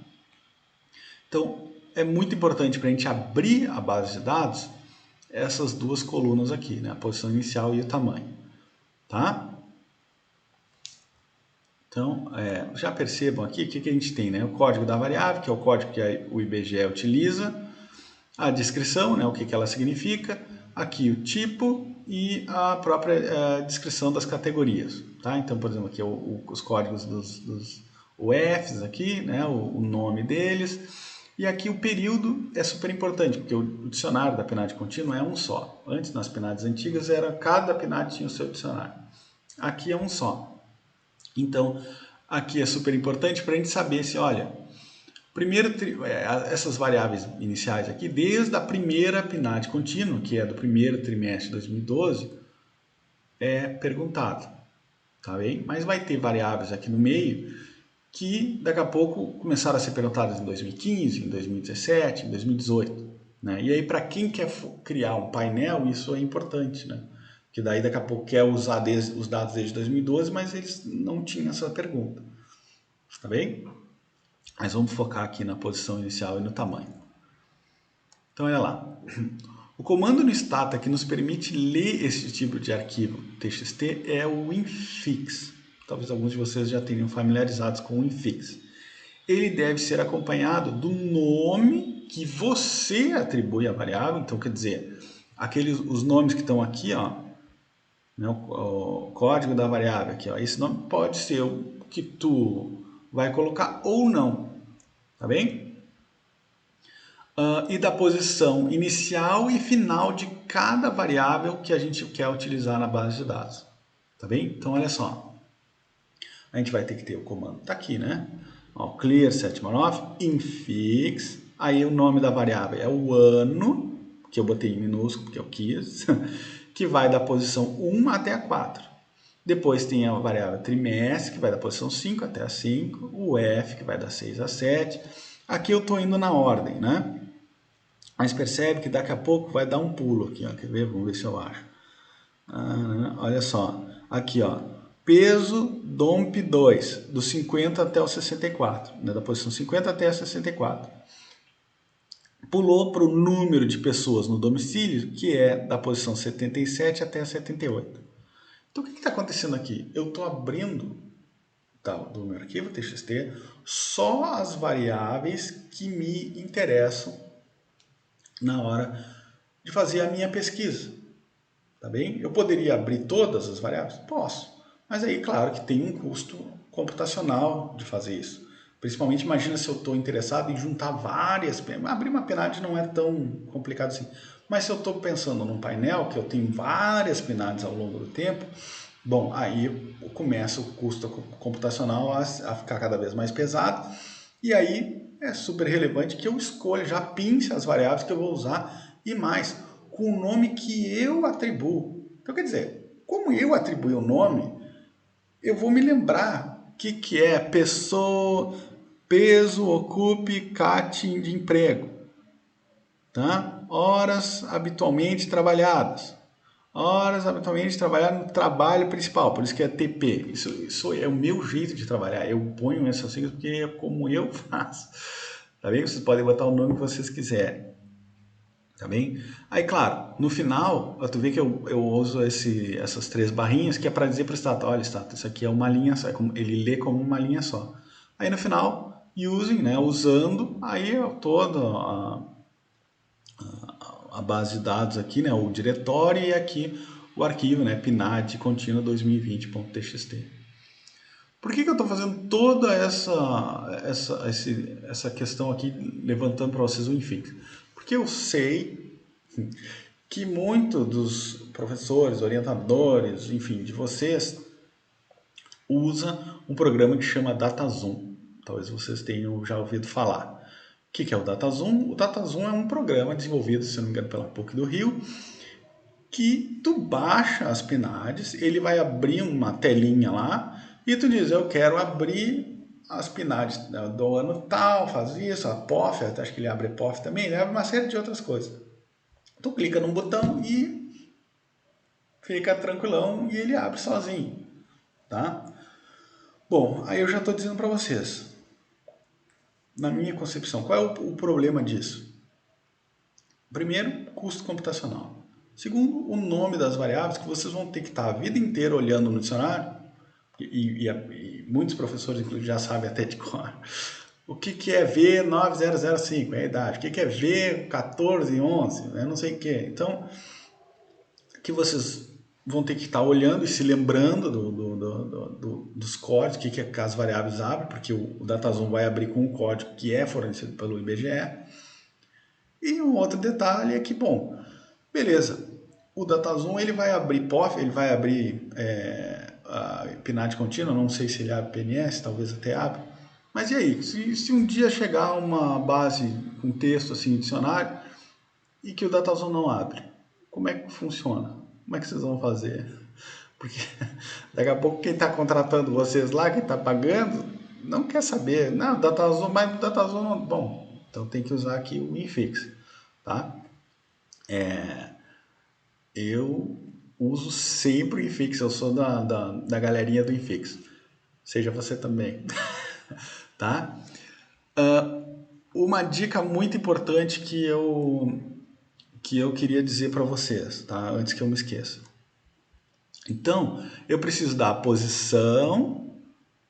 Então, é muito importante para a gente abrir a base de dados essas duas colunas aqui, né? A posição inicial e o tamanho. Tá? Então, já percebam aqui o que a gente tem, né? O código da variável, que é o código que o IBGE utiliza, a descrição, né? O que ela significa, aqui o tipo e a própria descrição das categorias. Tá? Então, por exemplo, aqui os códigos dos UFs aqui, né? O nome deles. E aqui o período é super importante, porque o dicionário da PNAD contínua é um só. Antes, nas PNADs antigas, cada PNAD tinha o seu dicionário. Aqui é um só. Então, aqui é super importante para a gente saber se, olha, essas variáveis iniciais aqui, desde a primeira PNAD contínua, que é do primeiro trimestre de 2012, é perguntado, tá bem? Mas vai ter variáveis aqui no meio que daqui a pouco começaram a ser perguntadas em 2015, em 2017, em 2018. Né? E aí, para quem quer criar um painel, isso é importante, né? Que daí daqui a pouco quer usar os dados desde 2012, mas eles não tinham essa pergunta. Tá bem? Mas vamos focar aqui na posição inicial e no tamanho. Então, olha lá. O comando no stata que nos permite ler esse tipo de arquivo TXT é o infix. Talvez alguns de vocês já tenham familiarizados com o infix. Ele deve ser acompanhado do nome que você atribui à variável. Então, quer dizer, os nomes que estão aqui, ó, né, o código da variável aqui, ó, esse nome pode ser o que tu vai colocar ou não, tá bem? E da posição inicial e final de cada variável que a gente quer utilizar na base de dados, tá bem? Então, olha só, a gente vai ter que ter o comando, tá aqui, né? Ó, clear setmanoff, infix, aí o nome da variável é o ano, que eu botei em minúsculo porque eu quis, que vai da posição 1 até a 4. Depois tem a variável trimestre, que vai da posição 5 até a 5, o F, que vai da 6 a 7. Aqui eu estou indo na ordem, né? Mas percebe que daqui a pouco vai dar um pulo aqui, ó. Quer ver? Vamos ver se eu acho. Olha só, aqui ó, peso DOMP 2, do 50 até o 64, né, da posição 50 até a 64. Pulou para o número de pessoas no domicílio, que é da posição 77 até a 78. Então o que está acontecendo aqui? Eu estou abrindo do meu arquivo TXT só as variáveis que me interessam na hora de fazer a minha pesquisa. Tá bem? Eu poderia abrir todas as variáveis? Posso. Mas aí, claro que tem um custo computacional de fazer isso. Principalmente, imagina se eu estou interessado em juntar várias... Abrir uma PNAD não é tão complicado assim. Mas se eu estou pensando num painel que eu tenho várias PNADs ao longo do tempo, bom, aí começa o custo computacional a ficar cada vez mais pesado. E aí é super relevante que eu escolha, já pince as variáveis que eu vou usar e mais, com o nome que eu atribuo. Então, quer dizer, como eu atribuí o nome, eu vou me lembrar o que é pessoa, peso, ocupe, CAT de emprego. Tá? Horas habitualmente trabalhadas. Horas habitualmente trabalhadas no trabalho principal, por isso que é TP. Isso é o meu jeito de trabalhar. Eu ponho essas siglas porque é como eu faço. Tá bem? Vocês podem botar o nome que vocês quiserem. Tá bem? Aí, claro, no final, tu vê que eu uso essas três barrinhas que é para dizer para o Stata, olha, Stata, isso aqui é uma linha só, ele lê como uma linha só. Aí no final, using, né, usando, aí toda a base de dados aqui, né, o diretório e aqui o arquivo, né, PNAD contínua 2020.txt. Por que eu estou fazendo toda essa questão aqui, levantando para vocês o infix? Porque eu sei que muitos dos professores, orientadores, enfim, de vocês, usa um programa que chama DataZoom. Talvez vocês tenham já ouvido falar. O que é o DataZoom? O DataZoom é um programa desenvolvido, se não me engano, pela PUC do Rio, que tu baixa as PNADs, ele vai abrir uma telinha lá e tu diz, eu quero abrir as PNADs do ano tal, faz isso, a POF, acho que ele abre POF também, ele abre uma série de outras coisas. Tu clica num botão e fica tranquilão e ele abre sozinho, tá? Bom, aí eu já estou dizendo para vocês, na minha concepção, qual é o problema disso? Primeiro, custo computacional. Segundo, o nome das variáveis que vocês vão ter que estar a vida inteira olhando no dicionário, e muitos professores inclusive já sabem até de cor. O que é V9005? É a idade. O que é V1411? Eu não sei o que. Então, que vocês vão ter que estar olhando e se lembrando dos códigos, que as variáveis abrem, porque o DataZoom vai abrir com um código que é fornecido pelo IBGE. E um outro detalhe é que, bom, beleza, o DataZoom ele vai abrir POF, ele vai abrir a PNAD contínua, não sei se ele abre PNS, talvez até abre. Mas e aí, se um dia chegar uma base com texto assim, dicionário, e que o DataZone não abre, como é que funciona? Como é que vocês vão fazer? Porque daqui a pouco quem está contratando vocês lá, quem está pagando, não quer saber. Não, DataZone, mas o DataZone não... Bom, então tem que usar aqui o Infix, tá? Eu uso sempre o Infix, eu sou da galerinha do Infix. Seja você também, tá? Uma dica muito importante que eu queria dizer para vocês, tá? Antes que eu me esqueça. Então, eu preciso da posição,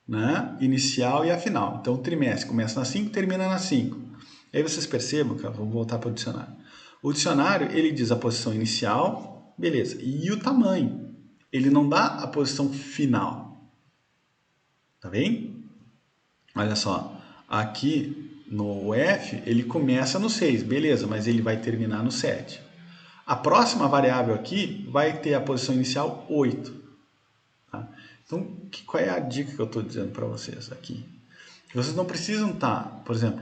né, inicial e a final. Então, o trimestre começa na 5 e termina na 5. Aí vocês percebam, que vamos voltar para o dicionário. O dicionário, ele diz a posição inicial, beleza, e o tamanho. Ele não dá a posição final. Tá bem? Olha só, aqui no F, ele começa no 6, beleza, mas ele vai terminar no 7. A próxima variável aqui vai ter a posição inicial 8. Tá? Então, qual é a dica que eu estou dizendo para vocês aqui? Vocês não precisam estar, por exemplo,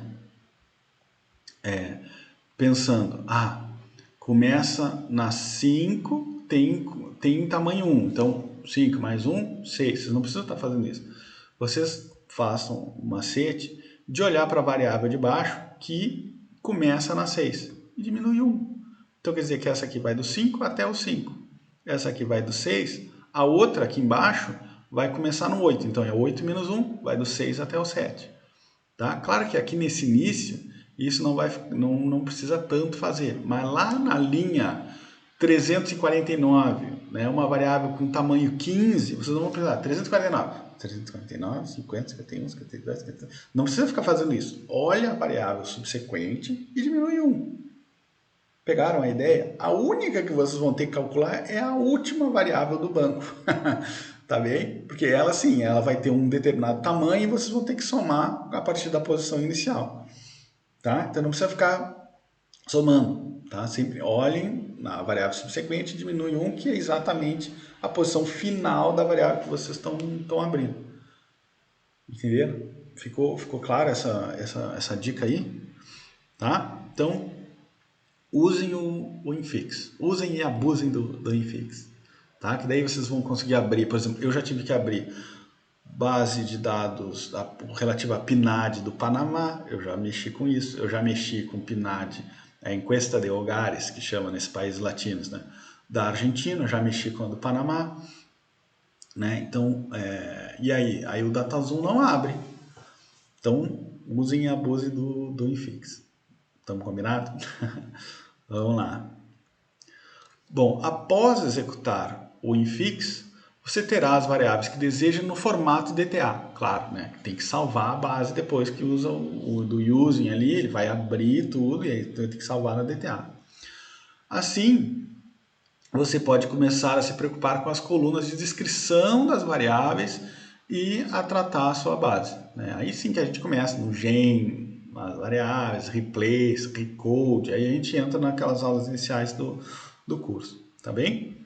pensando, começa na 5, tem tamanho 1, então 5 mais 1, 6. Vocês não precisam estar fazendo isso. Vocês façam um macete de olhar para a variável de baixo que começa na 6 e diminui 1. Então quer dizer que essa aqui vai do 5 até o 5. Essa aqui vai do 6. A outra aqui embaixo vai começar no 8. Então é 8 menos 1, vai do 6 até o 7. Tá? Claro que aqui nesse início, isso não precisa tanto fazer. Mas lá na linha 349, né, uma variável com tamanho 15, vocês não vão precisar. 349, 50, 51, 52, 53. Não precisa ficar fazendo isso. Olha a variável subsequente e diminui 1. Pegaram a ideia? A única que vocês vão ter que calcular é a última variável do banco. Tá bem? Porque ela sim, ela vai ter um determinado tamanho e vocês vão ter que somar a partir da posição inicial. Tá? Então não precisa ficar somando. Tá? Sempre olhem na variável subsequente e diminui 1, que é exatamente a posição final da variável que vocês estão abrindo. Entenderam? Ficou clara essa dica aí? Tá? Então, usem o Infix. Usem e abusem do Infix. Tá? Que daí vocês vão conseguir abrir. Por exemplo, eu já tive que abrir base de dados relativa à PNAD do Panamá. Eu já mexi com isso. Eu já mexi com PNAD, a Encuesta de Hogares, que chama nesses países latinos, né? Da Argentina. Eu já mexi com a do Panamá. Né? Então, e aí? Aí o DataZoom não abre. Então, usem e abusem do Infix. Estamos combinados? Vamos lá. Bom, após executar o Infix, você terá as variáveis que deseja no formato DTA. Claro, né? Tem que salvar a base depois que usa o do using ali, ele vai abrir tudo e aí tem que salvar na DTA. Assim, você pode começar a se preocupar com as colunas de descrição das variáveis e a tratar a sua base. Né? Aí sim que a gente começa no gen, as variáveis, replace, recode, aí a gente entra naquelas aulas iniciais do curso, tá bem?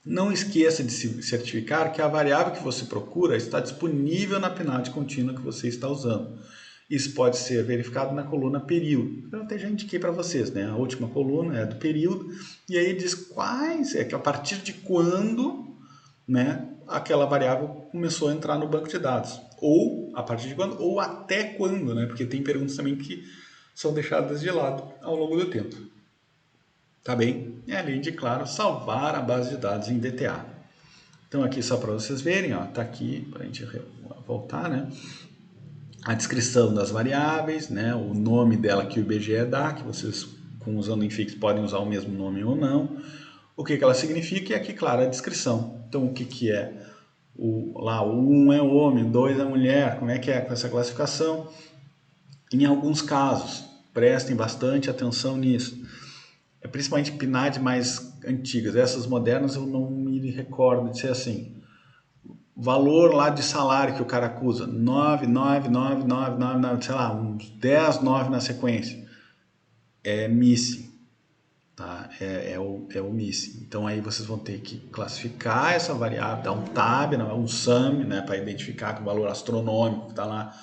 Não esqueça de se certificar que a variável que você procura está disponível na PNAD contínua que você está usando. Isso pode ser verificado na coluna período. Eu até já indiquei para vocês, né? A última coluna é do período, e aí diz quais, que a partir de quando, né, aquela variável começou a entrar no banco de dados. Ou a partir de quando, ou até quando, né? Porque tem perguntas também que são deixadas de lado ao longo do tempo. Tá bem? E além de, claro, salvar a base de dados em DTA. Então aqui só para vocês verem, ó, tá aqui para a gente voltar, né? A descrição das variáveis, né? O nome dela que o IBGE dá, que vocês usando o Infix podem usar o mesmo nome ou não. O que ela significa e aqui, claro, a descrição. Então o que é o 1 é homem, o 2 é mulher, como é que é com essa classificação? Em alguns casos, prestem bastante atenção nisso. Principalmente PNAD mais antigas, essas modernas eu não me recordo de ser assim. Valor lá de salário que o cara acusa, 9, 9, 9, 9, 9, 9, sei lá, uns 10, 9 na sequência. É missing, tá? É o missing. Então aí vocês vão ter que classificar essa variável, dar um tab, um sum, né, para identificar que o valor astronômico que está lá,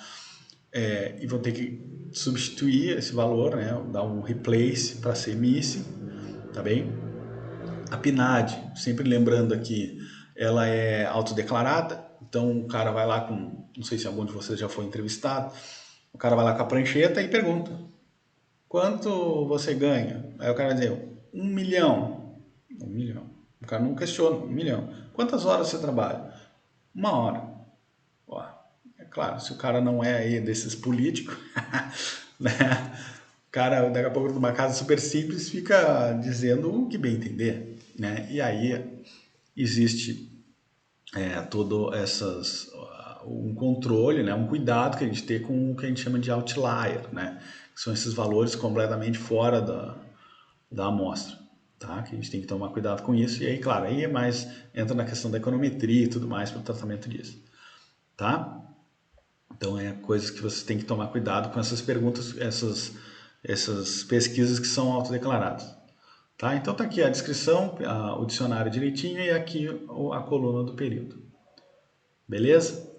e vão ter que substituir esse valor, né, dar um replace para ser missing, tá bem? A PNAD, sempre lembrando aqui, ela é autodeclarada, então o cara vai lá com, não sei se algum de vocês já foi entrevistado, o cara vai lá com a prancheta e pergunta: quanto você ganha? Aí o cara vai dizer: 1 milhão. 1 milhão. O cara não questiona: 1 milhão. Quantas horas você trabalha? 1 hora. Ó, é claro, se o cara não é aí desses políticos, né? O cara, daqui a pouco, numa casa super simples, fica dizendo o que bem entender, né? E aí existe todo um controle, né? Um cuidado que a gente tem com o que a gente chama de outlier, né? Que são esses valores completamente fora da amostra, tá? Que a gente tem que tomar cuidado com isso. E aí, claro, aí é mais, entra na questão da econometria e tudo mais para o tratamento disso, tá? Então, coisas que você tem que tomar cuidado com essas perguntas, essas pesquisas que são autodeclaradas. Tá? Então, tá aqui a descrição, o dicionário direitinho e aqui a coluna do período. Beleza?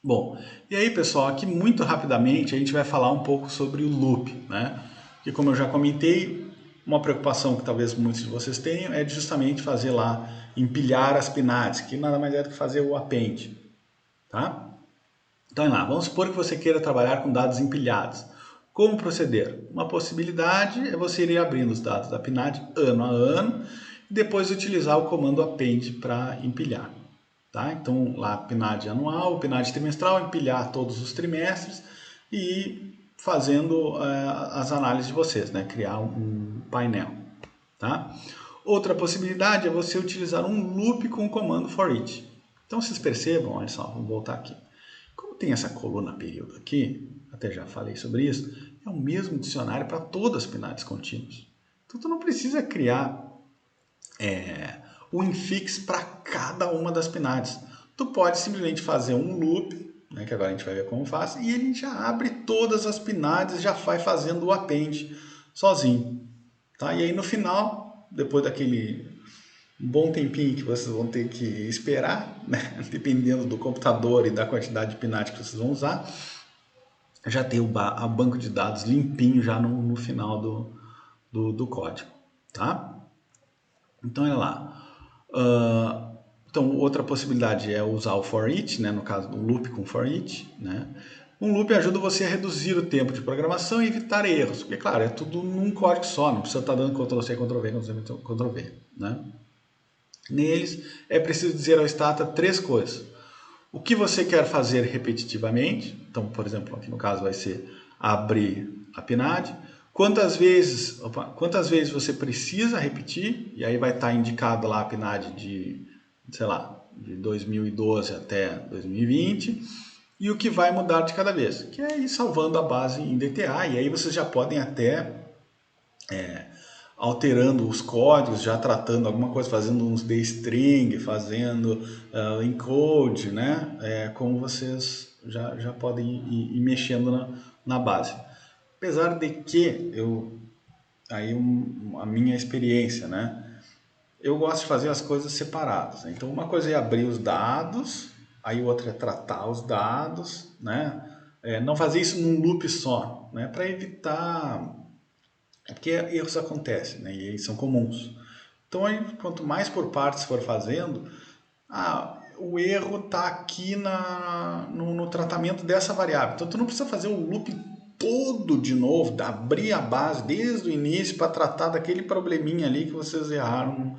Bom, e aí, pessoal, aqui muito rapidamente a gente vai falar um pouco sobre o loop, né? Que, como eu já comentei, uma preocupação que talvez muitos de vocês tenham é de justamente fazer lá, empilhar as PNADs, que nada mais é do que fazer o append, tá? Então, vamos lá, vamos supor que você queira trabalhar com dados empilhados. Como proceder? Uma possibilidade é você ir abrindo os dados da PNAD ano a ano e depois utilizar o comando append para empilhar. Tá? Então, lá PNAD anual, PNAD trimestral, empilhar todos os trimestres e ir fazendo as análises de vocês, né? Criar um painel. Tá? Outra possibilidade é você utilizar um loop com o comando for-each. Então, vocês percebam, olha só, vamos voltar aqui. Como tem essa coluna período aqui, até já falei sobre isso, é o mesmo dicionário para todas as PNADs contínuas. Então, tu não precisa criar o infix para cada uma das PNADs. Tu pode simplesmente fazer um loop, né, que agora a gente vai ver como faz, e ele já abre todas as PNADs e já vai fazendo o append sozinho. Tá? E aí no final, depois daquele bom tempinho que vocês vão ter que esperar, né, dependendo do computador e da quantidade de PNAD que vocês vão usar, já tem o banco de dados limpinho já no final do código. Tá? Então, olha lá. Então, outra possibilidade é usar o for each, né? No caso do loop com for each, né? Um loop ajuda você a reduzir o tempo de programação e evitar erros, porque, claro, é tudo num código só, não precisa estar dando Ctrl+C, Ctrl+V, Ctrl+C, Ctrl+V, né? Neles, é preciso dizer ao Stata 3 coisas. O que você quer fazer repetitivamente, então, por exemplo, aqui no caso vai ser abrir a PNAD, quantas vezes você precisa repetir, e aí vai estar indicado lá a PNAD de, sei lá, de 2012 até 2020, e o que vai mudar de cada vez, que é ir salvando a base em DTA, e aí vocês já podem até alterando os códigos, já tratando alguma coisa, fazendo uns dstring, fazendo encode, né? Como vocês já podem ir mexendo na base. Apesar de que a minha experiência, né? Eu gosto de fazer as coisas separadas. Né? Então, uma coisa é abrir os dados, aí outra é tratar os dados, né? Não fazer isso num loop só, né? Para evitar... porque erros acontecem, né? E eles são comuns. Então, aí, quanto mais por partes for fazendo, o erro está aqui no tratamento dessa variável. Então, tu não precisa fazer o loop todo de novo, abrir a base desde o início para tratar daquele probleminha ali que vocês erraram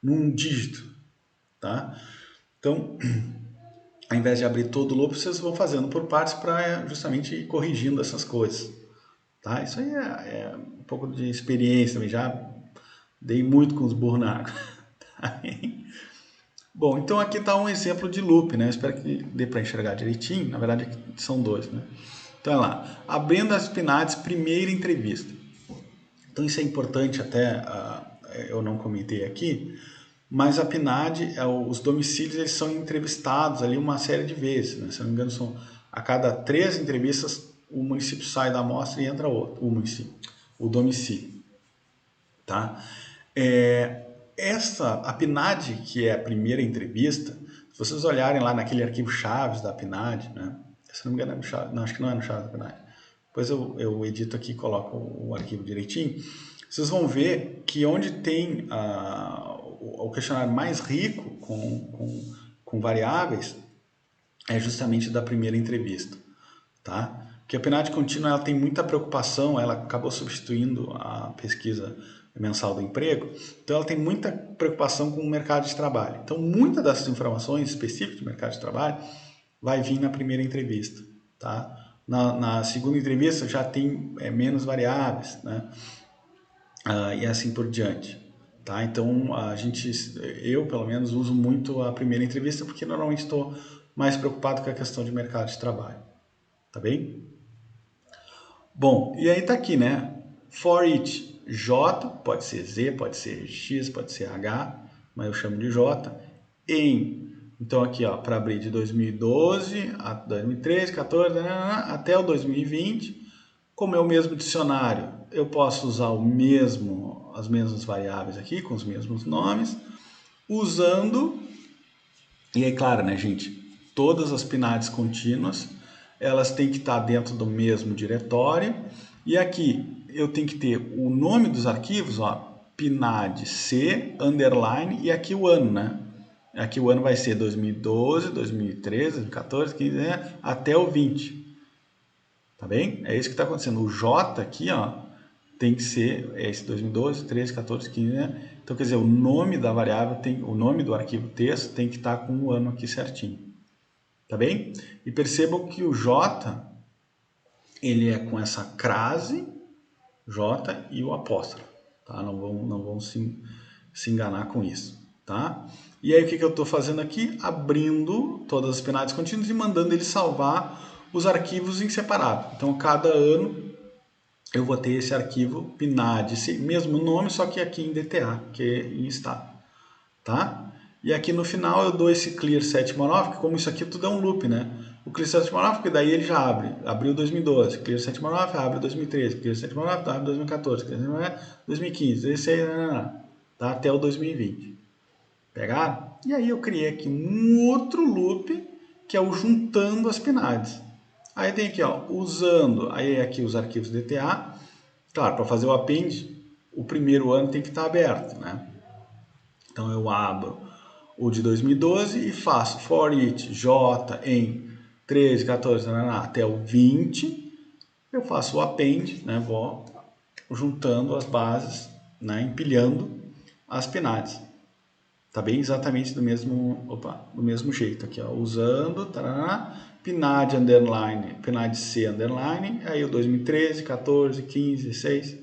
num dígito, tá? Então, ao invés de abrir todo o loop, vocês vão fazendo por partes para justamente ir corrigindo essas coisas, tá? Isso aí é um pouco de experiência também, já dei muito com os burros na água. Tá? Bom, então aqui está um exemplo de loop, né? Espero que dê para enxergar direitinho. Na verdade, são dois, né? Então, olha lá. Abrindo as PNADs, primeira entrevista. Então, isso é importante até, eu não comentei aqui, mas a PNAD, os domicílios, eles são entrevistados ali uma série de vezes, né? Se não me engano, são a cada 3 entrevistas, o município sai da amostra e entra outro, o domicílio. tá? A PNAD, que é a primeira entrevista, se vocês olharem lá naquele arquivo chaves da PNAD, né? Se não me engano, não, acho que não é no chaves da PNAD. Depois eu edito aqui e coloco o arquivo direitinho. Vocês vão ver que onde tem o questionário mais rico com variáveis é justamente da primeira entrevista, tá? Porque a PNAD contínua ela tem muita preocupação, ela acabou substituindo a pesquisa mensal do emprego, então ela tem muita preocupação com o mercado de trabalho. Então, muitas dessas informações específicas do mercado de trabalho vai vir na primeira entrevista, tá? Na segunda entrevista já tem menos variáveis, né? E assim por diante, tá? Então, eu pelo menos uso muito a primeira entrevista porque normalmente estou mais preocupado com a questão de mercado de trabalho, tá bem? Bom, e aí tá aqui, né? For each J, pode ser Z, pode ser X, pode ser H, mas eu chamo de J, então aqui, ó, para abrir de 2012 a 2013, 14, até o 2020, como é o mesmo dicionário, eu posso usar as mesmas variáveis aqui, com os mesmos nomes, usando, e é claro, né, gente, todas as PNADs contínuas, elas têm que estar dentro do mesmo diretório, e aqui eu tenho que ter o nome dos arquivos, ó, PNAD C, underline, e aqui o ano, né? Aqui o ano vai ser 2012, 2013, 2014, 15, até o 20. Tá bem? É isso que está acontecendo. O J aqui, ó, tem que ser esse 2012, 13, 14, 15, né? Então, quer dizer, o nome da variável, o nome do arquivo texto tem que estar com o ano aqui certinho. Tá bem? E percebam que o J, ele é com essa crase, J e o apóstrofo. Tá? Não vão se enganar com isso. Tá? E aí o que eu estou fazendo aqui? Abrindo todas as PNADs contínuas e mandando ele salvar os arquivos em separado. Então, cada ano eu vou ter esse arquivo PNAD, esse mesmo nome, só que aqui em DTA, que é em estado. Tá? E aqui no final eu dou esse clear 719, que como isso aqui tudo é um loop, né? O clear 719, porque daí ele já abriu 2012, clear 719 abre 2013, clear 719 abre 2014, clear 719 2015, esse aí, tá? Até o 2020. Pegaram? E aí eu criei aqui um outro loop, que é o juntando as PNADs. Aí tem aqui, ó, usando, aí aqui os arquivos DTA. Claro, para fazer o append, o primeiro ano tem que estar aberto, né? Então eu abro o de 2012 e faço for each J em 13, 14, até o 20. Eu faço o append, né? Vou juntando as bases, né? Empilhando as PNADs. Tá bem exatamente do mesmo jeito aqui, ó, usando, tarará, PNAD underline, PNAD C underline, aí o 2013, 14, 15, 16,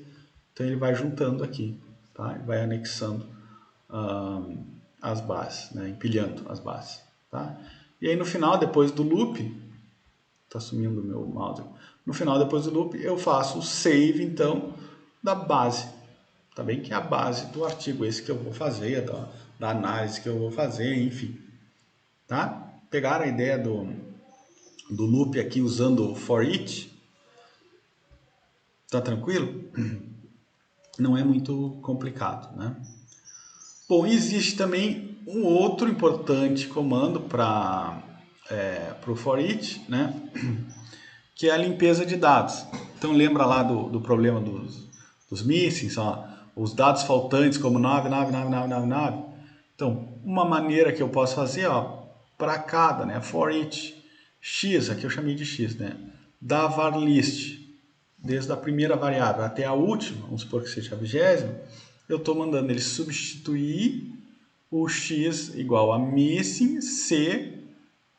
então ele vai juntando aqui, tá? Ele vai anexando as bases, né? Empilhando as bases, tá? E aí no final, depois do loop, tá sumindo o meu mouse, no final, depois do loop, eu faço o save, então, da base, tá bem? Que é a base do artigo esse que eu vou fazer, da análise que eu vou fazer, enfim, tá? Pegaram a ideia do loop aqui usando o for each? Tá tranquilo? Não é muito complicado, né? Bom, existe também um outro importante comando para o for each, né? Que é a limpeza de dados. Então lembra lá do problema dos missings, ó, os dados faltantes como 9999999. Então, uma maneira que eu posso fazer, ó, para cada, né, for each x, aqui eu chamei de x, né, da var list, desde a primeira variável até a última, vamos supor que seja a 20ª, eu estou mandando ele substituir o x igual a missing se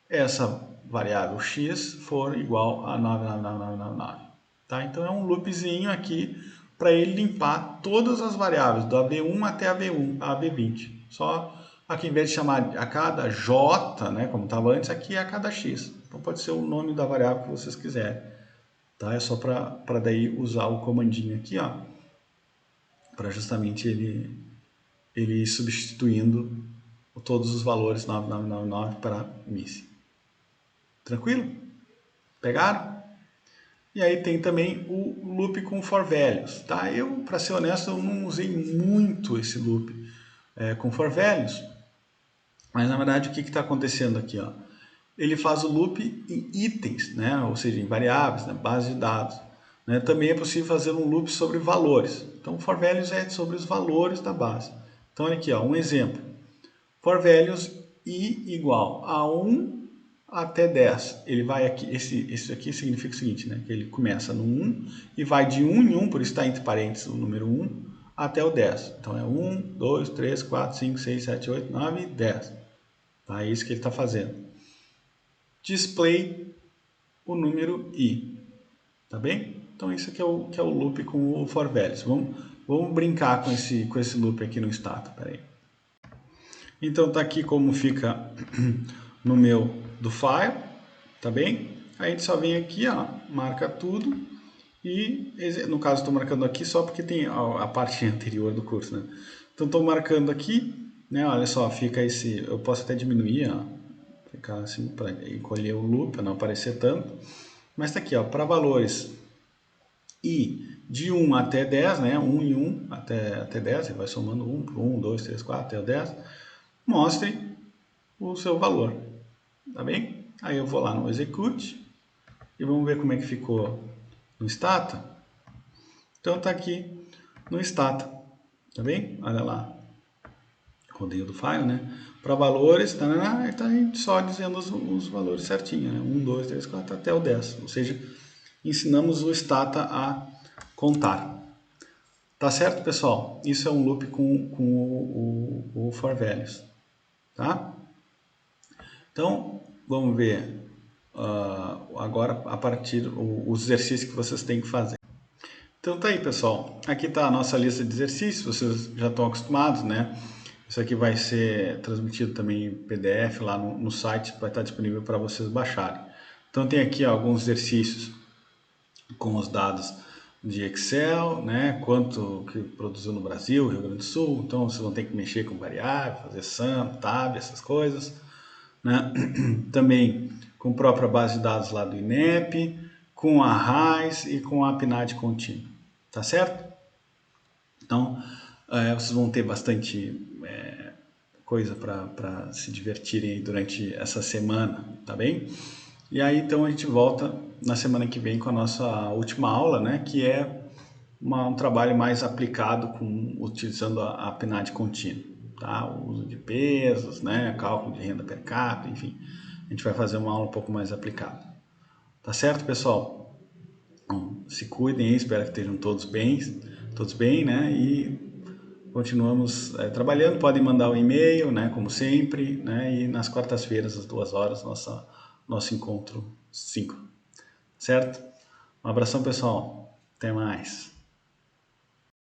essa variável x for igual a 99999. Tá? Então é um loopzinho aqui para ele limpar todas as variáveis, do AB1 até a AB20. Só aqui, em vez de chamar a cada J, né, como estava antes, aqui é a cada X. Então pode ser o nome da variável que vocês quiserem. Tá? É só para daí usar o comandinho aqui, ó, para justamente ele ir substituindo todos os valores 9999 para MIS. Tranquilo? Pegaram? E aí tem também o loop com for values, tá? Eu, para ser honesto, eu não usei muito esse loop com for values, mas na verdade o que está acontecendo aqui, ó? Ele faz o loop em itens, né? Ou seja, em variáveis, na base de dados. Né? Também é possível fazer um loop sobre valores. Então, for values é sobre os valores da base. Então, olha aqui, ó, um exemplo. For values i igual a 1 até 10. Ele vai aqui, esse aqui significa o seguinte, né? Que ele começa no 1 e vai de 1 em 1, por isso está entre parênteses o número 1, até o 10. Então é 1, 2, 3, 4, 5, 6, 7, 8, 9 e 10. Tá? É isso que ele está fazendo. Display o número i. Tá bem? Então isso aqui é o loop com o for values. Vamos brincar com esse loop aqui no status. Pera aí. Então tá aqui como fica no meu do file, tá bem? A gente só vem aqui, ó, marca tudo e no caso estou marcando aqui só porque tem a parte anterior do curso, né? Então estou marcando aqui, né? Olha só, fica esse, eu posso até diminuir, ó, ficar assim para encolher o loop, para não aparecer tanto. Mas tá aqui, ó, para valores e de 1 até 10, né? 1 em 1 até 10, ele vai somando 1, 2, 3, 4 até o 10. Mostre o seu valor, tá bem? Aí eu vou lá no execute e vamos ver como é que ficou no stata. Então tá aqui no stata, tá bem? Olha lá, rodeio do file, né? Para valores, tá só dizendo os valores certinho, né? 1, 2, 3, 4 até o 10. Ou seja, ensinamos o stata a contar. Tá certo, pessoal? Isso é um loop com o for values, tá? Então, vamos ver agora a partir os exercícios que vocês têm que fazer. Então tá aí, pessoal. Aqui está a nossa lista de exercícios, vocês já estão acostumados, né? Isso aqui vai ser transmitido também em PDF lá no site, vai estar disponível para vocês baixarem. Então tem aqui alguns exercícios com os dados de Excel, né? Quanto que produziu no Brasil, Rio Grande do Sul. Então vocês vão ter que mexer com variável, fazer sum, tab, essas coisas, né? Também com a própria base de dados lá do INEP, com a RAIS e com a PNAD contínua, tá certo? Então, vocês vão ter bastante coisa para se divertirem aí durante essa semana, tá bem? E aí, então, a gente volta na semana que vem com a nossa última aula, né? Que é um trabalho mais aplicado utilizando a PNAD contínua, tá? O uso de pesos, né? Cálculo de renda per capita, enfim. A gente vai fazer uma aula um pouco mais aplicada. Tá certo, pessoal? Bom, se cuidem aí, espero que estejam todos bem, né? E continuamos trabalhando. Podem mandar um e-mail, né? Como sempre, né? E nas quartas-feiras, às 2 horas, nosso encontro 5. Certo? Um abração, pessoal. Até mais.